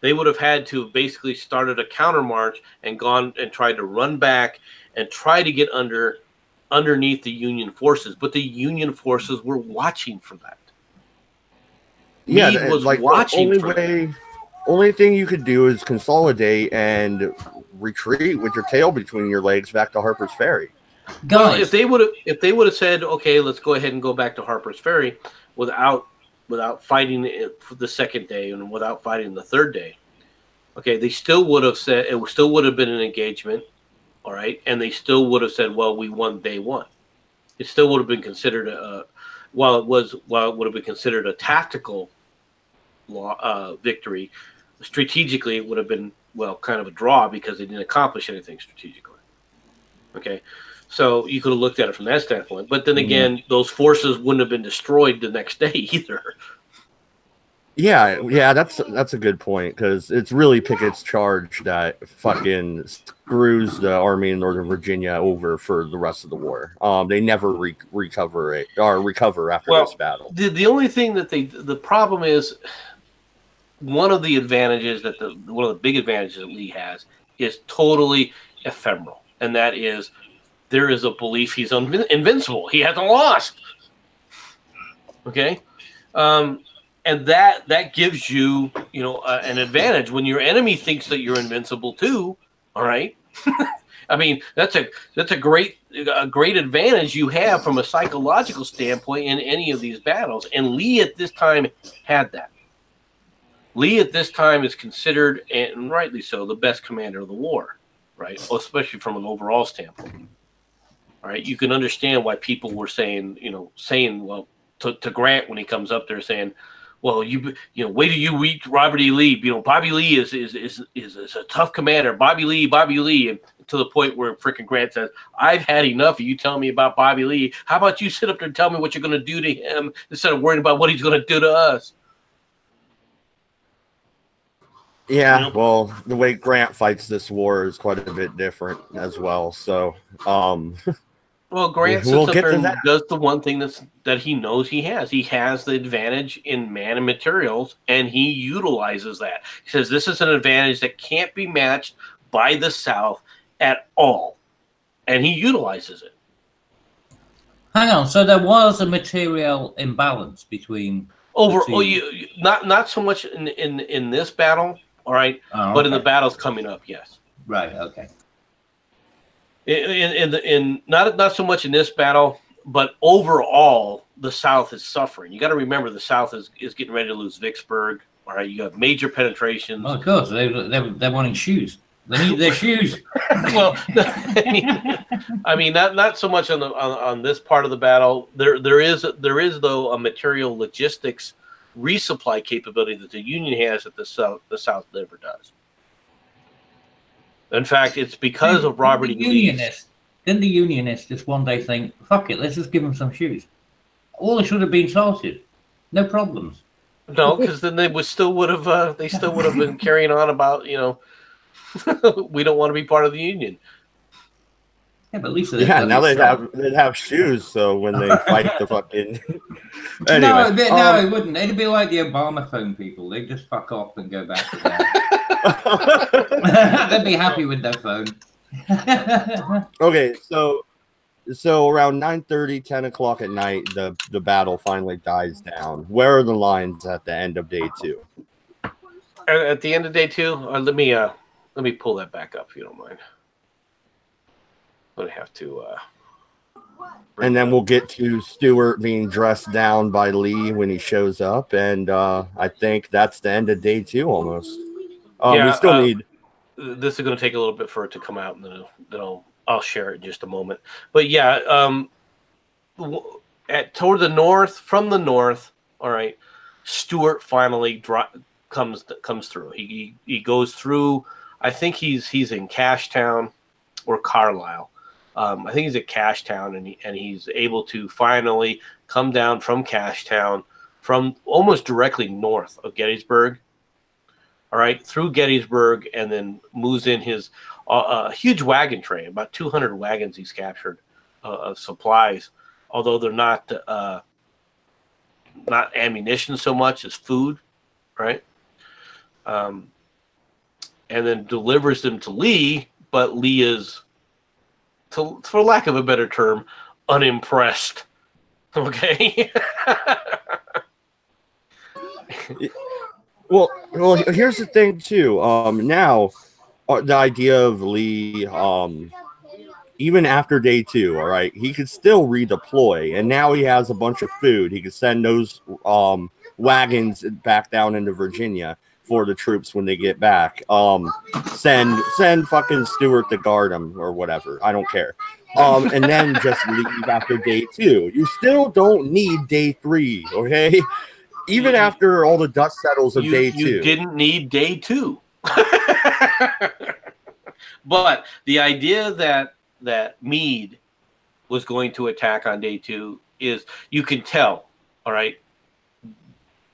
They would have had to have basically started a counter march and gone and tried to run back and try to get underneath the Union forces, but the Union forces were watching for that. Meade was watching for that. Only thing you could do is consolidate and retreat with your tail between your legs back to Harper's Ferry. Well, if they would have said, okay, let's go ahead and go back to Harper's Ferry without fighting it for the second day and without fighting the third day, okay, they still would have said it still would have been an engagement, all right, and they still would have said, well, we won day one. It still would have been considered while it would have been considered a tactical victory. Strategically, it would have been kind of a draw because they didn't accomplish anything strategically. Okay. So you could have looked at it from that standpoint. But then again, those forces wouldn't have been destroyed the next day either. Yeah, that's a good point because it's really Pickett's charge that fucking screws the Army in Northern Virginia over for the rest of the war. They never recover after this battle. The only thing that the problem is one of the big advantages that Lee has is totally ephemeral, and that is there is a belief he's invincible. He hasn't lost. Okay. And that gives you, an advantage when your enemy thinks that you're invincible too. All right. I mean, that's a great advantage you have from a psychological standpoint in any of these battles. And Lee at this time had that. Lee at this time is considered, and rightly so, the best commander of the war, right? Especially from an overall standpoint. All right. You can understand why people were saying to Grant when he comes up there saying, well, wait till you meet Robert E. Lee. Bobby Lee is a tough commander. Bobby Lee. And to the point where frickin' Grant says, "I've had enough of you telling me about Bobby Lee. How about you sit up there and tell me what you're going to do to him instead of worrying about what he's going to do to us?" Yeah, You know? well, the way Grant fights this war is quite a bit different as well. So, Well, Grant We'll sits up get there to and that. does the one thing that he knows he has. He has the advantage in man and materials, and he utilizes that. He says this is an advantage that can't be matched by the South at all, and he utilizes it. Hang on. So there was a material imbalance between Not so much in this battle, all right, but in the battles coming up, yes. Right. Okay. In not so much in this battle, but overall, the South is suffering. You got to remember the South is getting ready to lose Vicksburg. All right, you have major penetrations. Well, of course, they're wanting shoes. They need their shoes. Well, I mean, not so much on this part of the battle. There is though a material logistics resupply capability that the Union has that the South never does. In fact, it's because of Robert E. Lee. Didn't the Unionists just one day think, "Fuck it, let's just give them some shoes"? All should have been sorted. No problems. No, because then they still would have been carrying on about we don't want to be part of the Union. Yeah, but at least now they'd have shoes. So when they fight the fucking anyway, no, it wouldn't. It'd be like the Obama phone people. They'd just fuck off and go back to that. They'd be happy with their phone. Okay, so around 9:30, 10 o'clock at night, the battle finally dies down. Where are the lines at the end of day 2? At the end of day 2, let me pull that back up if you don't mind. I'm gonna have to. And then we'll get to Stewart being dressed down by Lee when he shows up, and I think that's the end of day 2 almost. We still need. This is going to take a little bit for it to come out, and then I'll share it in just a moment. But yeah, toward the north, from the north, all right, Stewart finally comes through. He goes through. I think he's in Cashtown or Carlisle. I think he's at Cashtown, and he's able to finally come down from Cashtown, from almost directly north of Gettysburg. All right, through Gettysburg, and then moves in his huge wagon train, about 200 wagons he's captured of supplies, although they're not ammunition so much as food, right? And then delivers them to Lee, but Lee is, for lack of a better term, unimpressed. Okay. Well, here's the thing too. Now, the idea of Lee, even after day 2, all right, he could still redeploy, and now he has a bunch of food. He could send those wagons back down into Virginia for the troops when they get back. Send fucking Stewart to guard him or whatever. I don't care. And then just leave after day 2. You still don't need day 3, okay? Even after all the dust settles of day 2. You didn't need day 2. But the idea that Meade was going to attack on day 2 is, you can tell, all right,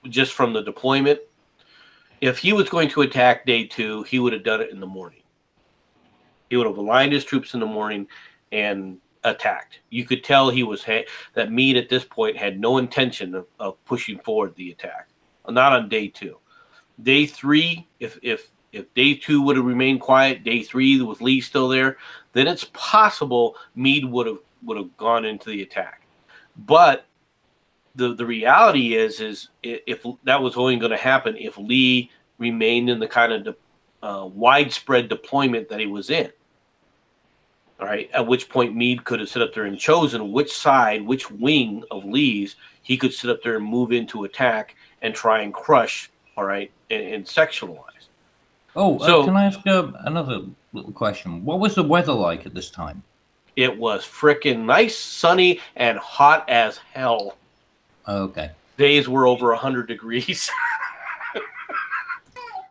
just from the deployment. If he was going to attack day 2, he would have done it in the morning. He would have aligned his troops in the morning and attacked. You could tell that Meade at this point had no intention of pushing forward the attack. Not on day 2. Day 3, if day 2 would have remained quiet, day 3 with Lee still there, then it's possible Meade would have gone into the attack. But the reality is if that was only going to happen if Lee remained in the kind of widespread deployment that he was in. All right, at which point Meade could have sit up there and chosen which side, which wing of Lee's he could sit up there and move into attack and try and crush, all right, and sectionalize. Oh, so can I ask another little question? What was the weather like at this time? It was frickin' nice, sunny, and hot as hell. Okay. Days were over 100 degrees.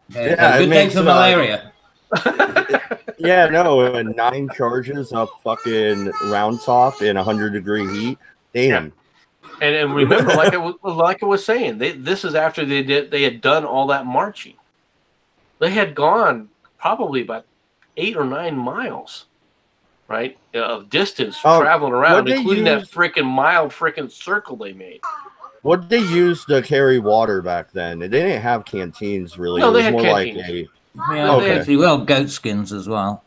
Yeah, good day for malaria. Yeah, no, and 9 charges up fucking round top in 100-degree heat. Damn. And remember, like I was saying, this is after they had done all that marching. They had gone probably about 8 or 9 miles, right, of distance traveling around, including that freaking circle they made. What they used to carry water back then? They didn't have canteens really. No, it they was had more canteens. like a. Yeah, okay. Well, goat skins as well.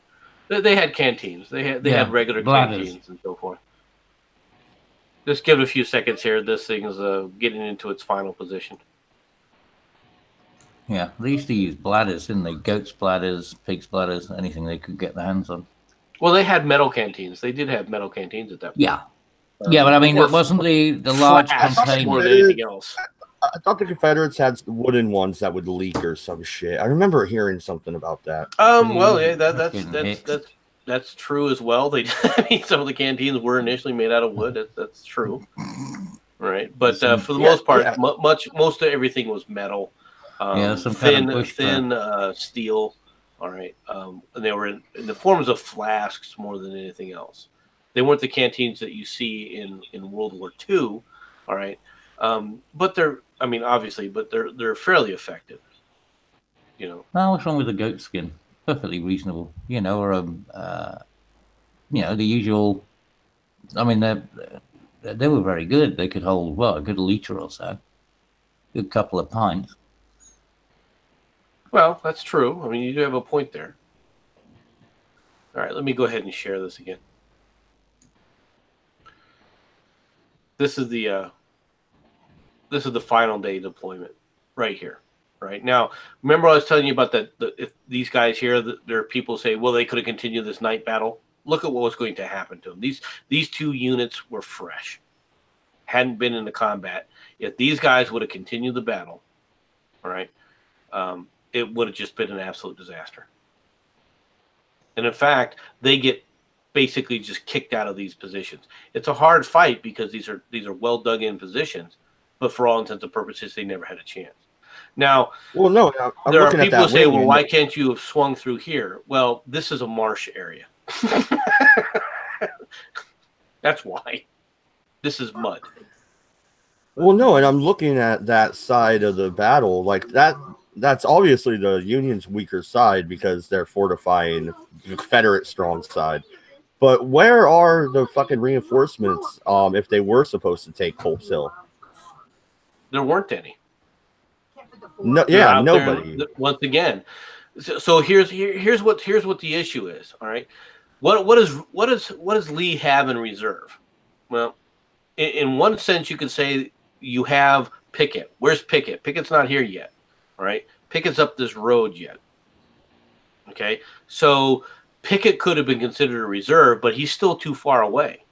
They had canteens. They had regular canteens and so forth. Just give it a few seconds here. This thing is getting into its final position. Yeah, they used to use bladders, didn't they? Goats' bladders, pigs' bladders, anything they could get their hands on. Well, they had metal canteens. They did have metal canteens at that point. Yeah. Yeah, but I mean, it wasn't the large container. More than anything else. I thought the Confederates had wooden ones that would leak or some shit. I remember hearing something about that. Well, yeah, that's true as well. I mean, some of the canteens were initially made out of wood. That's true, right? But for the most part, most of everything was metal. Thin steel. All right, and they were in the forms of flasks more than anything else. They weren't the canteens that you see in World War II, all right. But they're fairly effective. You know. Well, what's wrong with the goat skin? Perfectly reasonable. You know, or the usual. I mean, they were very good. They could hold a good liter or so, a good couple of pints. Well, that's true. I mean, you do have a point there. All right, let me go ahead and share this again. This is the final day deployment right here. Right now, remember I was telling you about that. If these guys here, there are people say, well, they could have continued this night battle. Look at what was going to happen to them. These 2 units were fresh, hadn't been in the combat. If these guys would have continued the battle, all right, it would have just been an absolute disaster. And in fact, they get basically just kicked out of these positions. It's a hard fight because these are well dug in positions, but for all intents and purposes, they never had a chance. Now, well, no, there are people who say, well, why can't you have swung through here? Well, this is a marsh area. That's why. This is mud. Well, no, and I'm looking at that side of the battle. Like that's obviously the Union's weaker side because they're fortifying the Confederate strong side. But where are the fucking reinforcements if they were supposed to take Culp's Hill? There weren't any. No, yeah, nobody. Once again, so here's what the issue is. All right, what does Lee have in reserve? Well, in one sense, you could say you have Pickett. Where's Pickett? Pickett's not here yet. All right, Pickett's up this road yet. Okay, so Pickett could have been considered a reserve, but he's still too far away.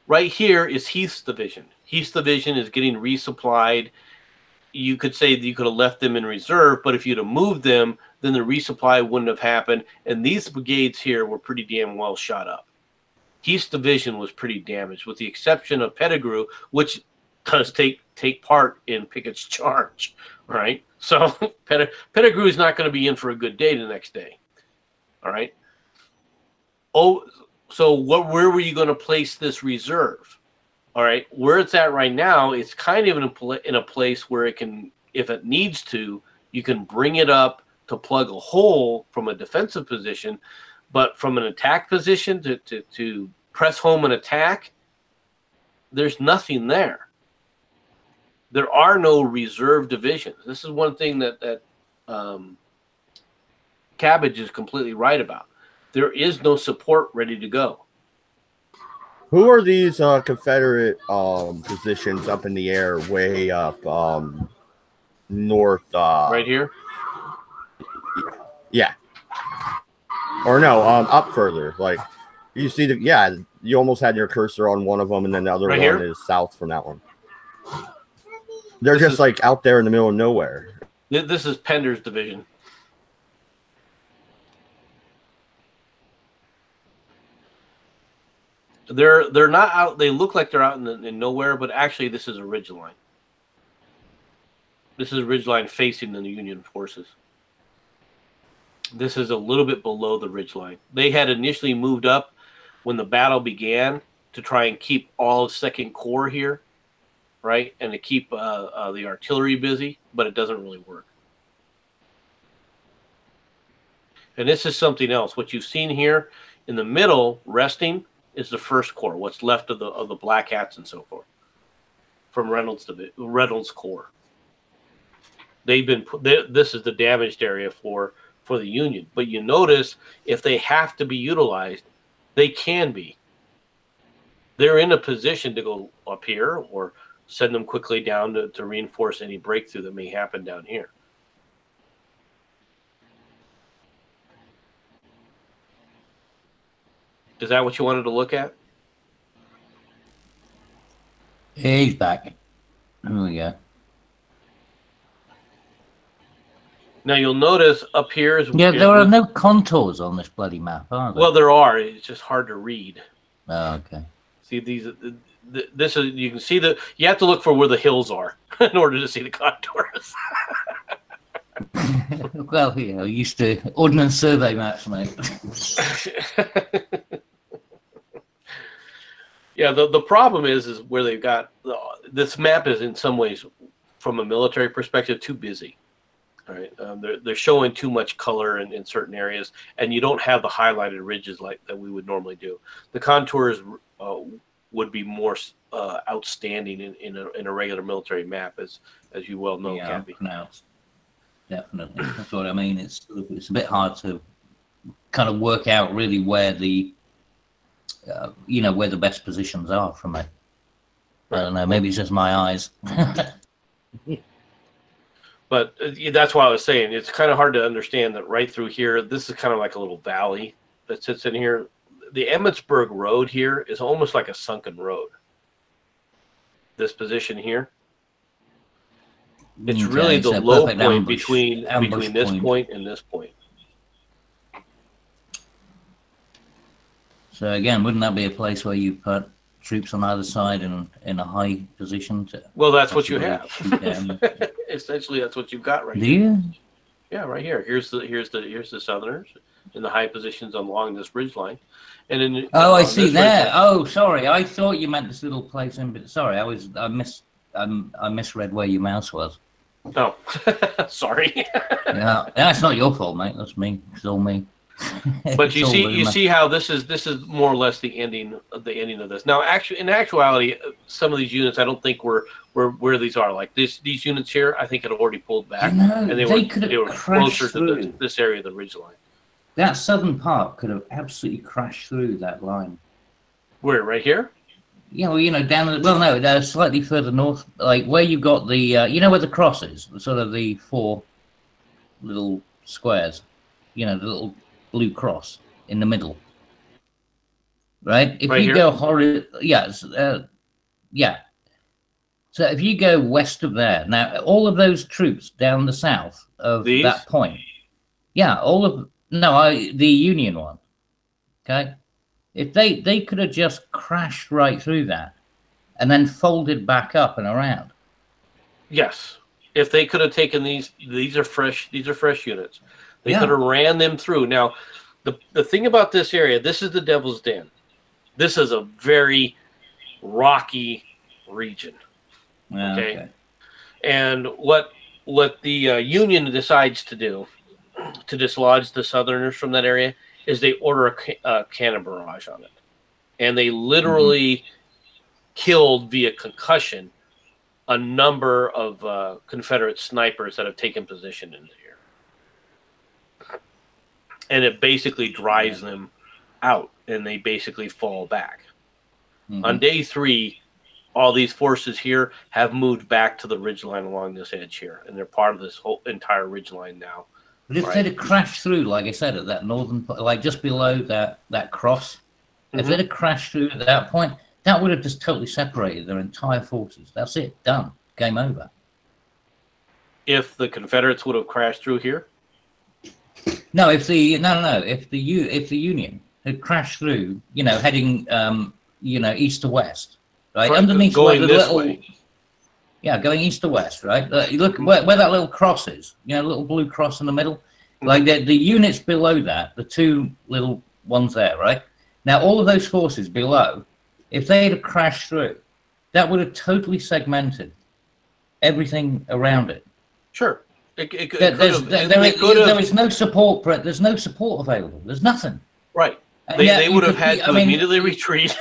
Right here is Heath's division. Heath's division is getting resupplied. You could say that you could have left them in reserve, but if you'd have moved them, then the resupply wouldn't have happened. And these brigades here were pretty damn well shot up. Heath's division was pretty damaged, with the exception of Pettigrew, which does take part in Pickett's charge, right? So Pettigrew is not going to be in for a good day the next day, all right? Oh, so where were you going to place this reserve? All right, where it's at right now, it's kind of in a place where it can, if it needs to, you can bring it up to plug a hole from a defensive position, but from an attack position to press home an attack, there's nothing there. There are no reserve divisions. This is one thing that Cabbage is completely right about. There is no support ready to go. Who are these Confederate positions up in the air, way up north? Right here? Yeah. Or no, up further. Like, you see you almost had your cursor on one of them, and then the other one is south from that one. They're just like out there in the middle of nowhere. This is Pender's division. They're not out. They look like they're out in nowhere, but actually this is a ridgeline. This is a ridgeline facing the Union forces. This is a little bit below the ridgeline. They had initially moved up when the battle began to try and keep all of Second Corps here, right, and to keep the artillery busy, but it doesn't really work. And this is something else. What you've seen here in the middle, resting, is the First Corps. What's left of the Black Hats and so forth from Reynolds Corps. They've been this is the damaged area for the Union. But you notice if they have to be utilized, they can be. They're in a position to go up here or send them quickly down to reinforce any breakthrough that may happen down here. Is that what you wanted to look at? He's back. There we go. Now you'll notice up here is there are no contours on this bloody map, are there? Well, there are. It's just hard to read. Oh, okay. See these. This is you can see the. You have to look for where the hills are in order to see the contours. Well, you know, used to ordnance survey maps, mate. Yeah, the problem is where they've got this map is in some ways, from a military perspective, too busy. All right, they're showing too much color in certain areas, and you don't have the highlighted ridges like that we would normally do. The contours would be more outstanding in a regular military map, as you well know, Yeah, Cappy. pronounced. Definitely, that's what I mean. It's a bit hard to kind of work out really where the where the best positions are from it. I don't know. Maybe it's just my eyes. But that's why I was saying it's kind of hard to understand that right through here. This is kind of like a little valley that sits in here. The Emmitsburg Road here is almost like a sunken road. This position here. It's really the low point between this point and this point. So again, wouldn't that be a place where you put troops on either side in a high position? Well, that's what you have. Essentially, that's what you've got right here. Do you? Yeah, right here. Here's the Southerners in the high positions along this ridge line, and then I see there. Oh, sorry, I thought you meant this little place in. But sorry, I misread where your mouse was. Oh, sorry. Yeah, that's not your fault, mate. That's me. It's all me. But you see how this is more or less the ending of this. Now, actually, in actuality, some of these units I don't think were where these are. Like these units here, I think had already pulled back, and they were closer to this area of the ridge line. That southern part could have absolutely crashed through that line. Where, right here? Yeah, well, down no, slightly further north, like where you got the, where the cross is, sort of the 4 little squares, the little blue cross in the middle, right? If you go yeah. So if you go west of there, now all of those troops down the south of that point, the Union one, okay. If they could have just crashed right through that, and then folded back up and around. Yes, if they could have taken these are fresh units. They could have ran them through. Now, the thing about this area, this is the Devil's Den. This is a very rocky region. Okay. And what the Union decides to do to dislodge the Southerners from that area is they order a cannon barrage on it. And they literally killed via concussion a number of Confederate snipers that have taken position in here. And it basically drives them out, and they basically fall back. On day 3, all these forces here have moved back to the ridgeline along this edge here, and they're part of this whole entire ridgeline now. But if they'd have crashed through, like I said, at that northern, like just below that cross, if they'd have crashed through at that point, that would have just totally separated their entire forces. That's it, done, game over. If the Confederates would have crashed through here. No, if the Union had crashed through, heading east to west, right, underneath going where the this little way. Yeah, going east to west, right? You look where that little cross is, little blue cross in the middle. Like the units below that, the two little ones there, right? Now, all of those forces below, if they had crashed through, that would have totally segmented everything around it. Sure. There is no support. There's no support available. There's nothing. Right. Yeah, They would have had to immediately retreat.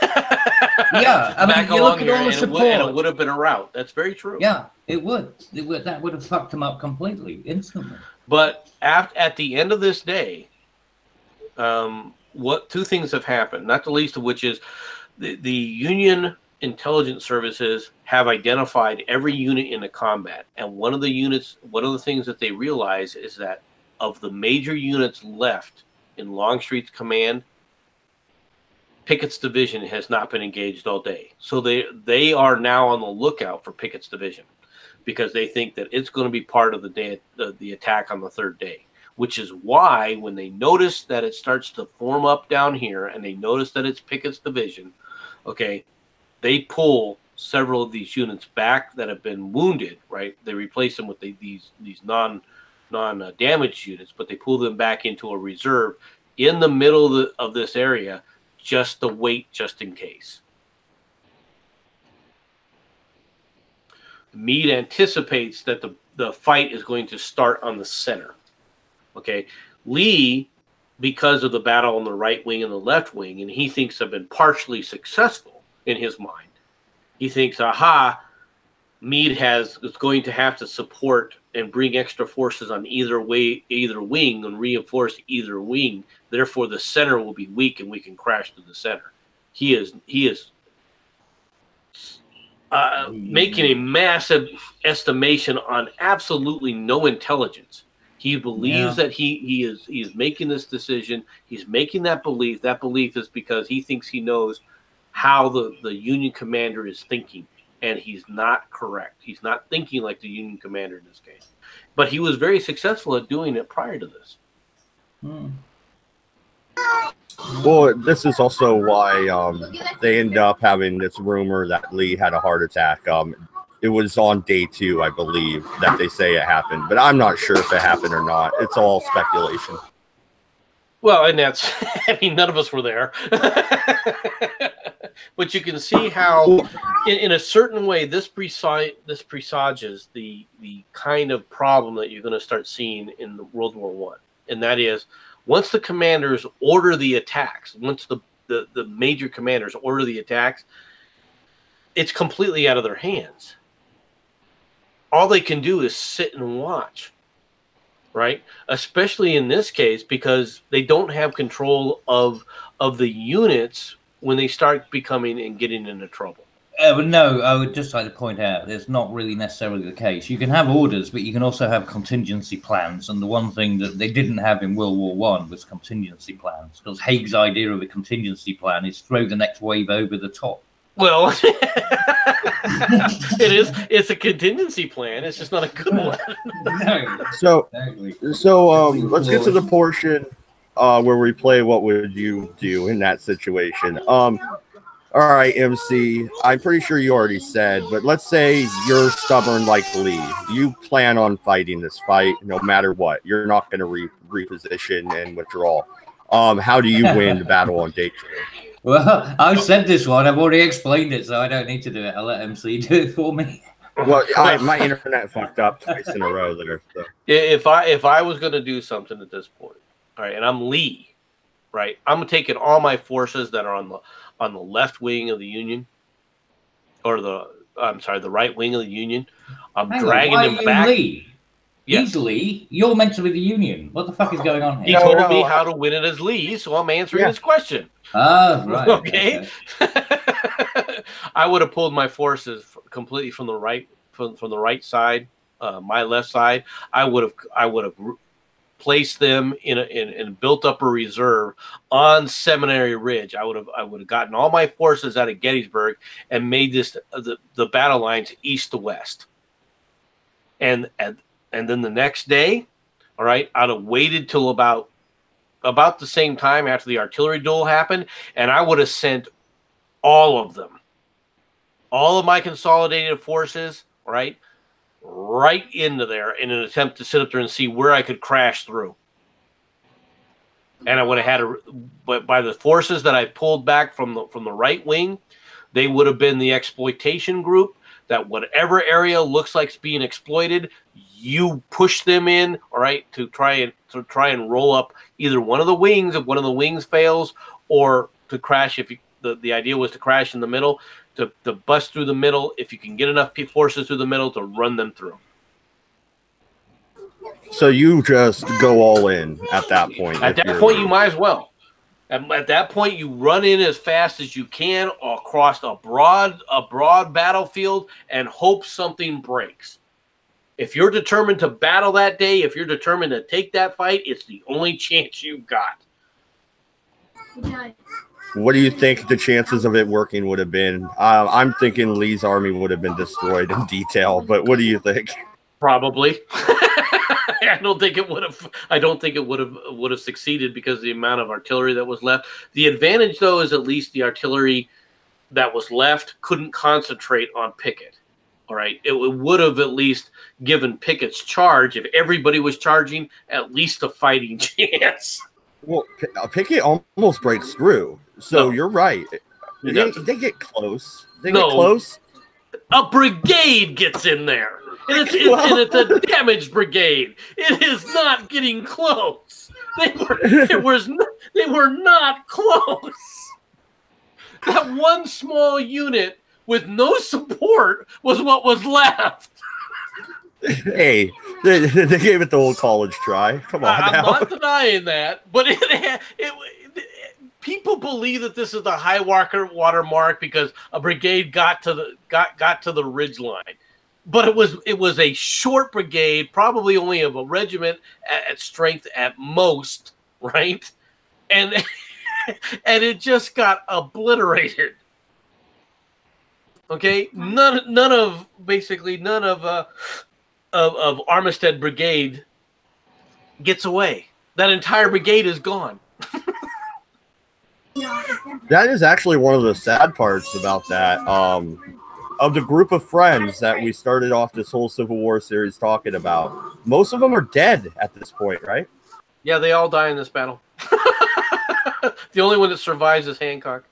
Yeah, I mean, back you along look at here, all the and support. it would have been a rout. That's very true. Yeah, it would. That would have fucked them up completely, instantly. But at the end of this day, two things have happened, not the least of which is the Union intelligence services have identified every unit in the combat. And one of the things that they realize is that of the major units left in Longstreet's command, Pickett's division has not been engaged all day. So they are now on the lookout for Pickett's division because they think that it's going to be part of the attack on the third day, which is why when they notice that it starts to form up down here and they notice that it's Pickett's division, okay, they pull several of these units back that have been wounded, right? They replace them with these non-damaged units, but they pull them back into a reserve in the middle of this area just to wait just in case. Meade anticipates that the fight is going to start on the center. Okay, Lee, because of the battle on the right wing and the left wing, and he thinks have been partially successful in his mind. He thinks, aha, Meade is going to have to support and bring extra forces on either wing, and reinforce either wing. Therefore, the center will be weak, and we can crash to the center. He is making a massive estimation on absolutely no intelligence. He believes that he is making this decision. He's making that belief. That belief is because he thinks he knows how the Union commander is thinking, and he's not correct. He's not thinking like the Union commander in this case. But he was very successful at doing it prior to this. Well, this is also why they end up having this rumor that Lee had a heart attack. It was on day 2, I believe, that they say it happened. But I'm not sure if it happened or not. It's all speculation. Well, and that's, I mean, none of us were there. But you can see how, in a certain way, this presages the kind of problem that you're going to start seeing in World War I. And that is, once the commanders order the attacks, once the major commanders order the attacks, it's completely out of their hands. All they can do is sit and watch, right? Especially in this case, because they don't have control of the units when they start becoming and getting into trouble. But no, I would just like to point out it's not really necessarily the case. You can have orders, but you can also have contingency plans. And the one thing that they didn't have in World War I was contingency plans, because Haig's idea of a contingency plan is throw the next wave over the top. Well, it's a contingency plan. It's just not a good one. No. So let's get to the portion where we play What Would You Do in that situation. All right, MC, I'm pretty sure you already said, but let's say you're stubborn like Lee. You plan on fighting this fight no matter what. You're not going to reposition and withdraw. How do you win the battle on day 2? Well, I've said this one. I've already explained it, so I don't need to do it. I'll let MC do it for me. Well, my internet fucked up twice in a row there. So. If I was going to do something at this point, all right, and I'm Lee, right, I'm taking all my forces that are on the left wing of the Union, or the right wing of the Union. I'm dragging them back. Lee? Yes. He's Lee. You're meant to be the Union. What the fuck is going on He here? told me how to win it as Lee, so I'm answering his question. Ah, right. Okay. I would have pulled my forces completely from the right, from the right side, my left side. I would have placed them in built up a reserve on Seminary Ridge. I would have gotten all my forces out of Gettysburg and made this the battle lines east to west. And then the next day, all right, I'd have waited till about the same time after the artillery duel happened, and I would have sent all of them, all of my consolidated forces, right into there in an attempt to sit up there and see where I could crash through. and I would have had but by the forces that I pulled back from the right wing, they would have been the exploitation group. That whatever area looks like it's being exploited, you push them in, all right, to try and roll up either one of the wings if one of the wings fails, or to crash if the idea was to crash in the middle, to bust through the middle if you can get enough forces through the middle to run them through. So you just go all in at that point. At that point, you might as well. At that point, you run in as fast as you can across a broad battlefield and hope something breaks. If you're determined to battle that day, if you're determined to take that fight, it's the only chance you've got. What do you think the chances of it working would have been? I'm thinking Lee's army would have been destroyed in detail, but what do you think? Probably. I don't think it would have. I don't think it would have succeeded because of the amount of artillery that was left. The advantage, though, is at least the artillery that was left couldn't concentrate on Pickett. All right, it would have at least given Pickett's charge, if everybody was charging, at least a fighting chance. Well, Pickett almost breaks through, so you're right. They get close. They get close. A brigade gets in there. And it's a damaged brigade. It is not getting close. They were not close. That one small unit with no support was what was left. Hey, they gave it the old college try. Come on, I'm not denying that, but people believe that this is the high water mark because a brigade got to the ridge line. But it was a short brigade, probably only of a regiment at strength at most, right? And and it just got obliterated. Okay, none of Armistead Brigade gets away. That entire brigade is gone. That is actually one of the sad parts about that. Of the group of friends that we started off this whole Civil War series talking about, most of them are dead at this point, right? Yeah, they all die in this battle. The only one that survives is Hancock.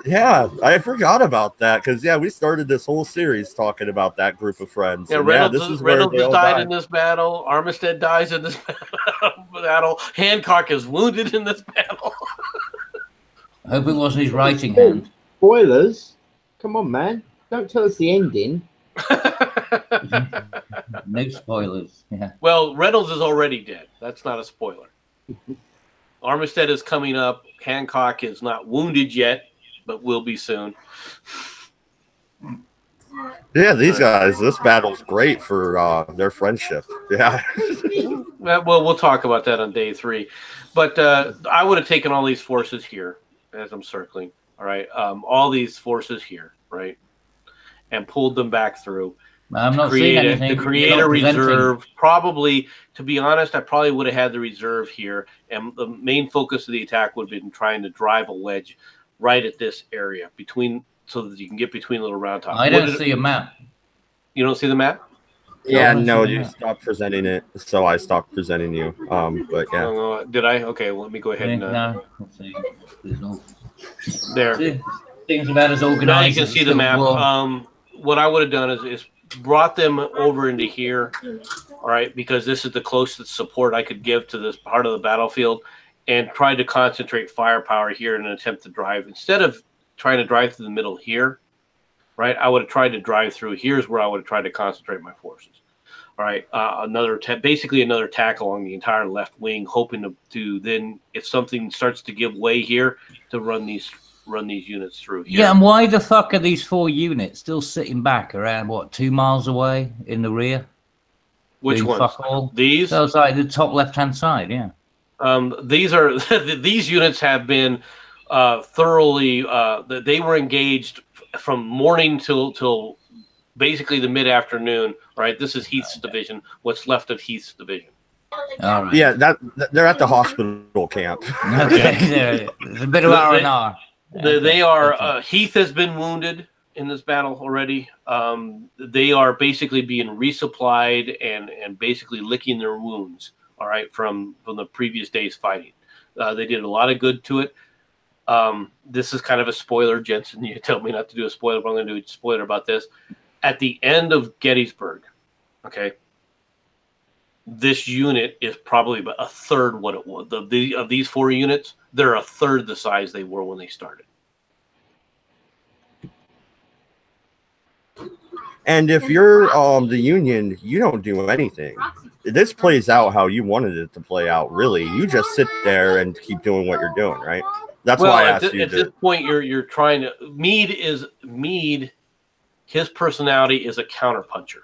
Yeah, I forgot about that because we started this whole series talking about that group of friends. Yeah, Reynolds died in this battle. Armistead dies in this battle. Hancock is wounded in this battle. I hope it wasn't his writing hand. Spoilers? Come on, man. Don't tell us the ending. No spoilers. Yeah. Well, Reynolds is already dead. That's not a spoiler. Armistead is coming up. Hancock is not wounded yet, but will be soon. Yeah, these guys, this battle's great for their friendship. Yeah. Well, we'll talk about that on day 3. But I would have taken all these forces here as I'm circling. All right, all these forces here, right, and pulled them back through. I'm not seeing anything. To create a reserve. Probably, to be honest, I probably would have had the reserve here, and the main focus of the attack would have been trying to drive a wedge right at this area so that you can get between Little Round Top. I don't see a map. You don't see the map? Yeah, no, you stopped presenting it, so I stopped presenting you. But yeah. Did I? Okay, well, let me go ahead and. No, let's see. There. Things about as organized. Now you can see the map. What I would have done is brought them over into here, all right, because this is the closest support I could give to this part of the battlefield, and tried to concentrate firepower here in an attempt to drive. Instead of trying to drive through the middle here, right, I would have tried to drive through. Here's where I would have tried to concentrate my forces. All right, basically another attack along the entire left wing, hoping to then, if something starts to give way here, to run these units through here. Yeah, and why the fuck are these 4 units still sitting back around, 2 miles away in the rear? Which ones? These? So it's like the top left-hand side, yeah. These units have been thoroughly, they were engaged from morning till basically the mid-afternoon. Right, this is Heath's division. What's left of Heath's division? All right. Yeah, they're at the hospital camp. Okay, there's a bit of R&R. They are. Heath has been wounded in this battle already. They are basically being resupplied and basically licking their wounds. all right, from the previous day's fighting. They did a lot of good to it. This is kind of a spoiler, Jensen. You told me not to do a spoiler, but I'm going to do a spoiler about this. At the end of Gettysburg, okay, this unit is probably about a third what it was. Of these 4 units, they're a third the size they were when they started. And if you're the Union, you don't do anything. This plays out how you wanted it to play out, really. You just sit there and keep doing what you're doing, right? That's why I asked you. At this point, you're trying to. Meade. His personality is a counterpuncher.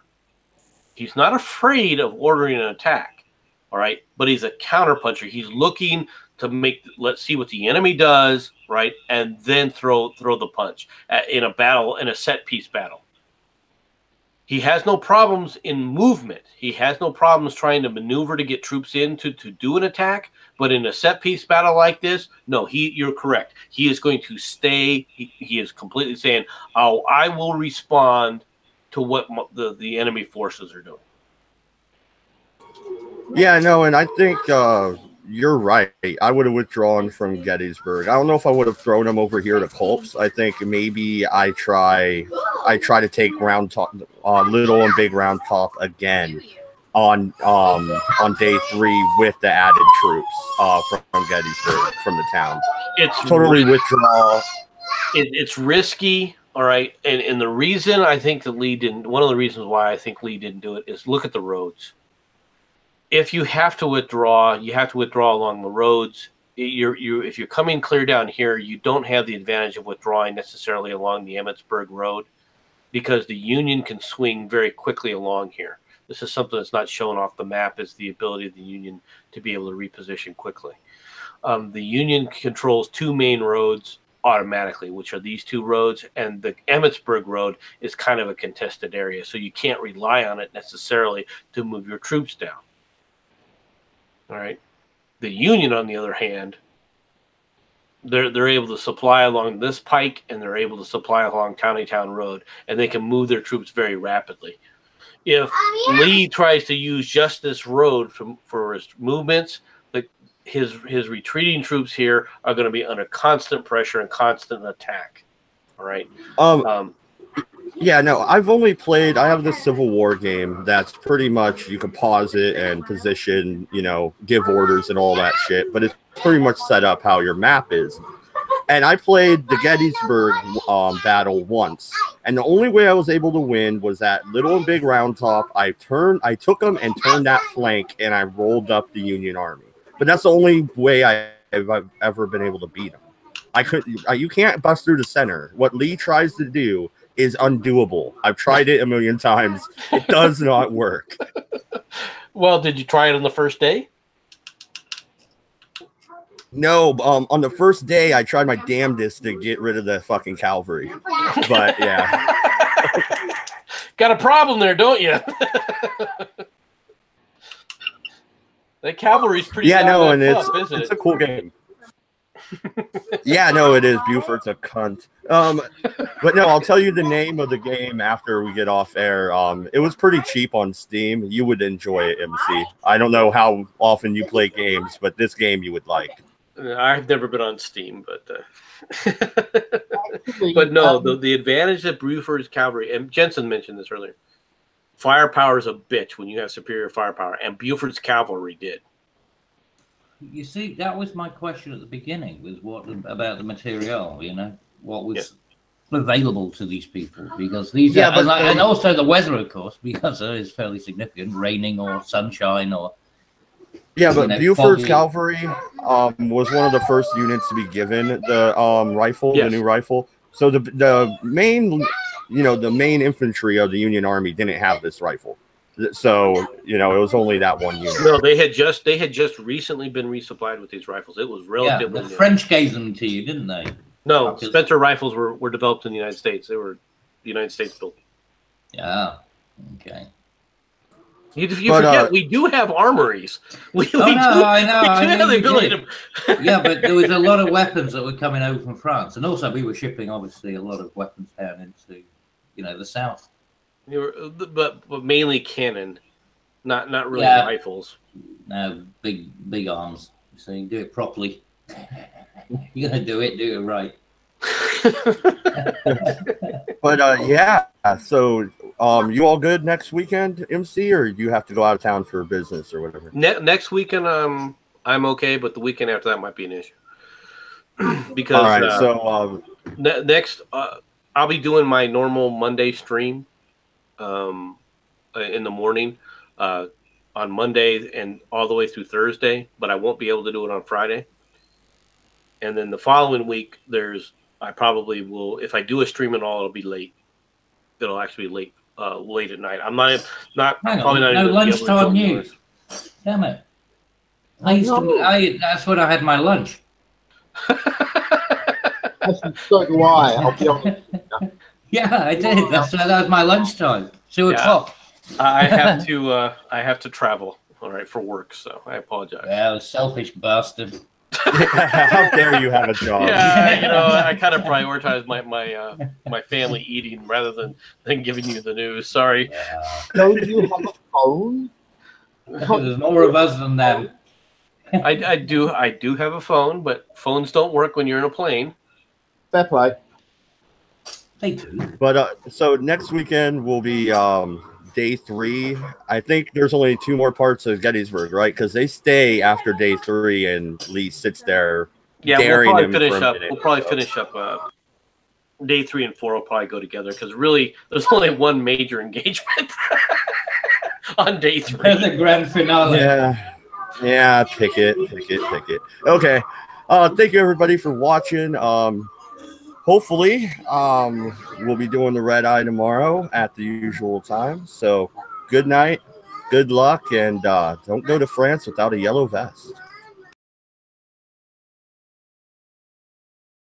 He's not afraid of ordering an attack, all right? But he's a counterpuncher. He's looking to let's see what the enemy does, right? And then throw the punch in a battle, in a set piece battle. He has no problems in movement. He has no problems trying to maneuver to get troops in to do an attack. But in a set-piece battle like this, no, you're correct. He is going to stay. He is completely saying, "Oh, I will respond to what the enemy forces are doing." Yeah, no, and I think you're right. I would have withdrawn from Gettysburg. I don't know if I would have thrown him over here to Culps. I think maybe I try to take Little and Big Round Top again on day 3 with the added troops from Gettysburg, from the town. It's totally withdraw. It's risky, all right. And the reason I think that Lee didn't, one of the reasons why I think Lee didn't do it is look at the roads. If you have to withdraw, you have to withdraw along the roads. If you're coming clear down here, you don't have the advantage of withdrawing necessarily along the Emmitsburg Road, because the Union can swing very quickly along here. This is something that's not shown off the map, is the ability of the Union to be able to reposition quickly. The Union controls 2 main roads automatically, which are these 2 roads, and the Emmitsburg Road is kind of a contested area, so you can't rely on it necessarily to move your troops down. All right. The Union, on the other hand, they're able to supply along this pike, and they're able to supply along Countytown Road, and they can move their troops very rapidly. If Lee tries to use just this road for his movements, his retreating troops here are going to be under constant pressure and constant attack. All right. Yeah, no, I have this Civil War game that's pretty much, you can pause it and position, give orders and all that shit, but it's pretty much set up how your map is. And I played the Gettysburg battle once, and the only way I was able to win was that Little and Big Round Top. I took them and turned that flank, and I rolled up the Union Army. But that's the only way I've ever been able to beat them. You can't bust through the center. What Lee tries to do is undoable. I've tried it a million times. It does not work. Well, did you try it on the first day? No, on the first day, I tried my damnedest to get rid of the fucking cavalry. But, yeah. Got a problem there, don't you? That cavalry's pretty and tough, it's a cool game. Yeah, no, it is. Buford's a cunt. But no, I'll tell you the name of the game after we get off air. It was pretty cheap on Steam. You would enjoy it, MC. I don't know how often you play games, but this game you would like. I've never been on Steam, but but no, the advantage that Buford's cavalry, and Jensen mentioned this earlier, firepower is a bitch when you have superior firepower, and Buford's cavalry did. You see, that was my question at the beginning, was what about the material, what was available to these people, because these and also the weather, of course, because it is fairly significant, raining or sunshine or Buford's cavalry was one of the first units to be given the rifle, the new rifle. So the main the main infantry of the Union Army didn't have this rifle. So, it was only that one unit. No, they had just recently been resupplied with these rifles. It was relatively the French gave them to you, didn't they? No, Spencer rifles were developed in the United States. They were the United States built. Yeah. Okay. You forget we do have armories. I know. Yeah, but there was a lot of weapons that were coming over from France, and also we were shipping obviously a lot of weapons down into the south. But mainly cannon, not really rifles. No, big arms. So you do it properly. You're gonna do it right. But yeah, so you all good next weekend, MC, or you have to go out of town for business or whatever? Next weekend, I'm okay, but the weekend after that might be an issue. Because all right, so next, I'll be doing my normal Monday stream in the morning on Monday and all the way through Thursday, but I won't be able to do it on Friday. And then the following week, I probably will, if I do a stream at all, it'll be late. It'll actually be late at night. I'm not Hang probably on, not no even be able to lunchtime join news. Damn it! That's when I had my lunch. So do I. I'll be honest. Yeah, I did. That was my lunchtime. 2 o'clock. I have to travel. All right, for work, so I apologize. Yeah, selfish bastard. how dare you have a job? Yeah, I kind of prioritize my family eating rather than giving you the news. Sorry. Yeah. Don't you have a phone? There's more of us than them. I do have a phone, but phones don't work when you're in a plane. Fair play. They do. But so next weekend will be day 3. I think there's only 2 more parts of Gettysburg, right? Because they stay after day 3, and Lee sits there. Yeah, daring we'll him probably for finish a up. minute We'll or probably so. finish up. Day 3 and 4 will probably go together because really, there's only one major engagement on day 3. The grand finale. Yeah. Pick it. Okay. Thank you everybody for watching. Hopefully, we'll be doing the red eye tomorrow at the usual time. So, good night, good luck, and don't go to France without a yellow vest.